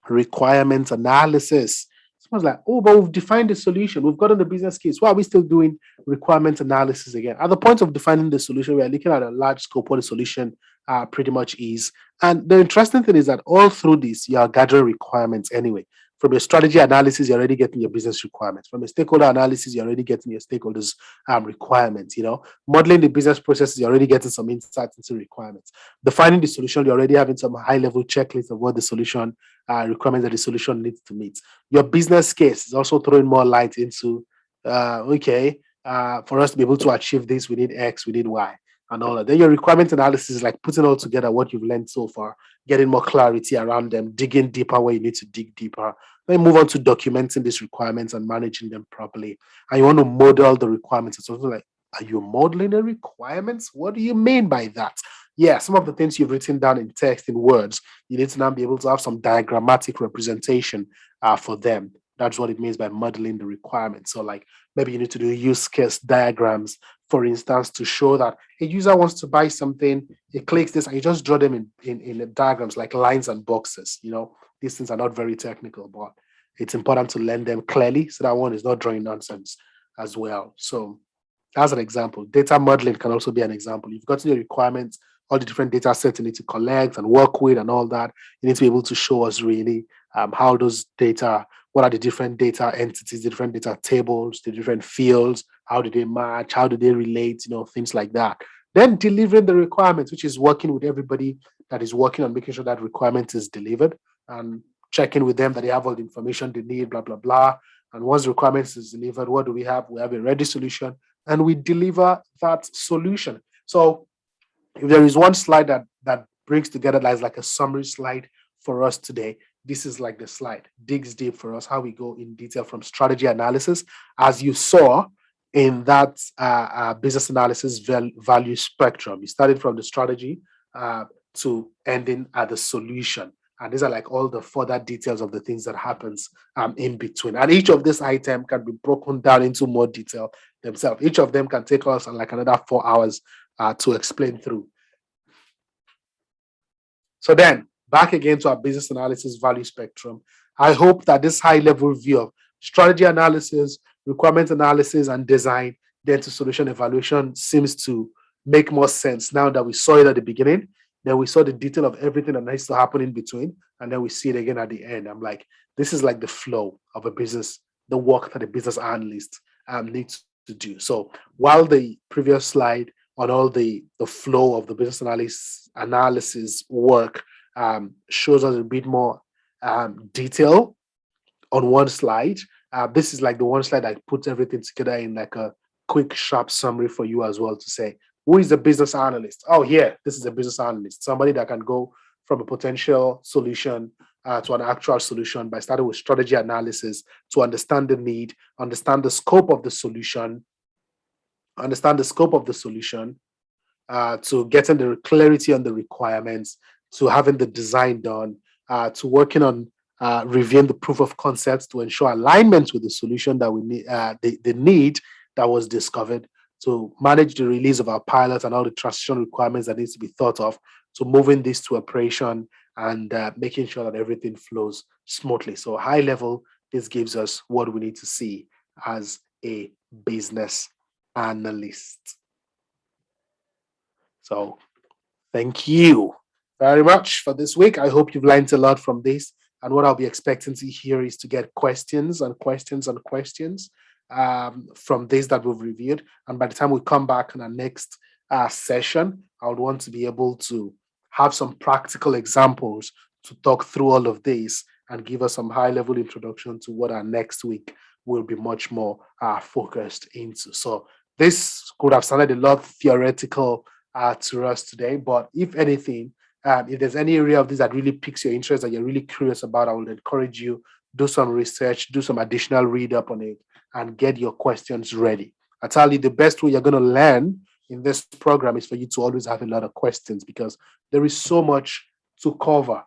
requirement analysis. Someone's like, oh, but we've defined the solution. We've gotten the business case. Why are we still doing requirement analysis again? At the point of defining the solution, we are looking at a large scope what the solution pretty much is. And the interesting thing is that all through this, you are gathering requirements anyway. From your strategy analysis, you're already getting your business requirements. From your stakeholder analysis, you're already getting your stakeholders' requirements. Modeling the business processes, you're already getting some insights into requirements. Defining the solution, you're already having some high-level checklist of what the solution requirements that the solution needs to meet. Your business case is also throwing more light into, for us to be able to achieve this, we need X, we need Y, and all that. Then your requirement analysis is like putting all together what you've learned so far, getting more clarity around them, digging deeper where you need to dig deeper. Then move on to documenting these requirements and managing them properly. And you want to model the requirements. It's also like, are you modeling the requirements? What do you mean by that? Yeah, some of the things you've written down in text, in words, you need to now be able to have some diagrammatic representation for them. That's what it means by modeling the requirements. So, like, maybe you need to do use case diagrams, for instance, to show that a user wants to buy something, he clicks this, and you just draw them in the diagrams like lines and boxes. These things are not very technical, but it's important to learn them clearly so that one is not drawing nonsense as well. So as an example, data modeling can also be an example. You've gotten your requirements, all the different data sets you need to collect and work with and all that. You need to be able to show us really how those data, what are the different data entities, the different data tables, the different fields, how do they match, how do they relate, things like that. Then delivering the requirements, which is working with everybody that is working on making sure that requirement is delivered and checking with them that they have all the information they need, blah, blah, blah. And once the requirements is delivered, what do we have? We have a ready solution and we deliver that solution. So if there is one slide that brings together like a summary slide for us today, this is like the slide, digs deep for us, how we go in detail from strategy analysis, as you saw in that business analysis value spectrum. You started from the strategy to ending at the solution. And these are like all the further details of the things that happens in between. And each of this item can be broken down into more detail themselves. Each of them can take us like another 4 hours to explain through. So then, back again to our business analysis value spectrum. I hope that this high-level view of strategy analysis, requirement analysis, and design, then to solution evaluation seems to make more sense now that we saw it at the beginning. Then we saw the detail of everything that needs to happen in between, and then we see it again at the end. I'm like, this is like the flow of a business, the work that a business analyst needs to do. So while the previous slide on all the flow of the business analysis work shows us a bit more detail on one slide, this is like the one slide that puts everything together in like a quick, sharp summary for you as well to say, who is a business analyst? Oh, yeah, this is a business analyst, somebody that can go from a potential solution to an actual solution by starting with strategy analysis to understand the need, understand the scope of the solution, to getting the clarity on the requirements, to having the design done, to working on reviewing the proof of concepts to ensure alignment with the solution that we need, the need that was discovered, to manage the release of our pilot and all the transition requirements that needs to be thought of, to moving this to operation and making sure that everything flows smoothly. So high level, this gives us what we need to see as a business analyst. So thank you very much for this week. I hope you've learned a lot from this. And what I'll be expecting to hear is to get questions and questions and questions from this that we've reviewed. And by the time we come back in our next session, I would want to be able to have some practical examples to talk through all of this and give us some high level introduction to what our next week will be much more focused into. So this could have sounded a lot theoretical to us today, but if anything, if there's any area of this that really piques your interest that you're really curious about, I would encourage you do some research, do some additional read up on it, and get your questions ready. I tell you, the best way you're going to learn in this program is for you to always have a lot of questions, because there is so much to cover.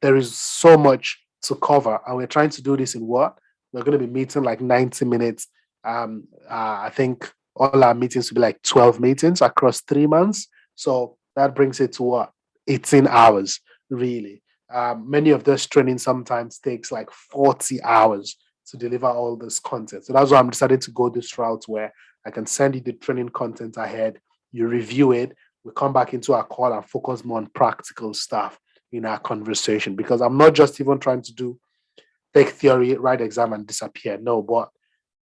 There is so much to cover, and we're trying to do this in what? We're going to be meeting like 90 minutes. I think all our meetings will be like 12 meetings across 3 months. So that brings it to what? 18 hours, really. Many of those training sometimes takes like 40 hours to deliver all this content. So that's why I'm decided to go this route where I can send you the training content ahead, you review it, we come back into our call and focus more on practical stuff in our conversation, because I'm not just even trying to do take theory, write exam and disappear. No, but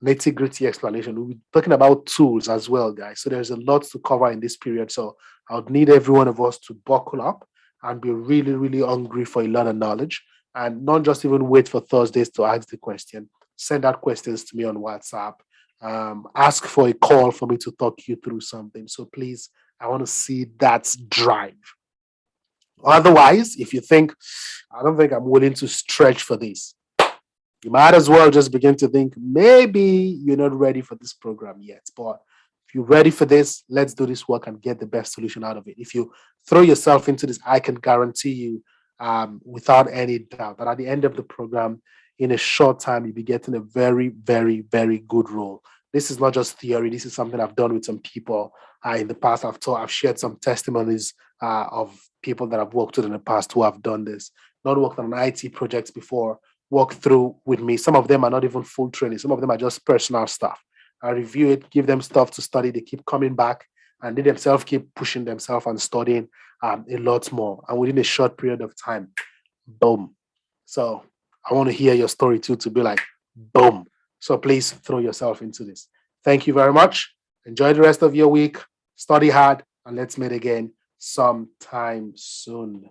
nitty-gritty explanation. We'll be talking about tools as well, guys. So there's a lot to cover in this period. So I would need every one of us to buckle up and be really, really hungry for a lot of knowledge, and not just even wait for Thursdays to ask the question. Send out questions to me on WhatsApp. Ask for a call for me to talk you through something. So please, I want to see that drive. Otherwise, if you think, I don't think I'm willing to stretch for this, you might as well just begin to think maybe you're not ready for this program yet. But if you're ready for this, let's do this work and get the best solution out of it. If you throw yourself into this, I can guarantee you, without any doubt, that at the end of the program, in a short time, you'll be getting a very, very, very good role. This is not just theory. This is something I've done with some people in the past. I've shared some testimonies of people that I've worked with in the past who have done this. Not worked on IT projects before, walk through with me. Some of them are not even full training. Some of them are just personal stuff. I review it, give them stuff to study. They keep coming back, and they themselves keep pushing themselves and studying a lot more. And within a short period of time, boom. So I want to hear your story too, to be like, boom. So please throw yourself into this. Thank you very much. Enjoy the rest of your week. Study hard, and let's meet again sometime soon.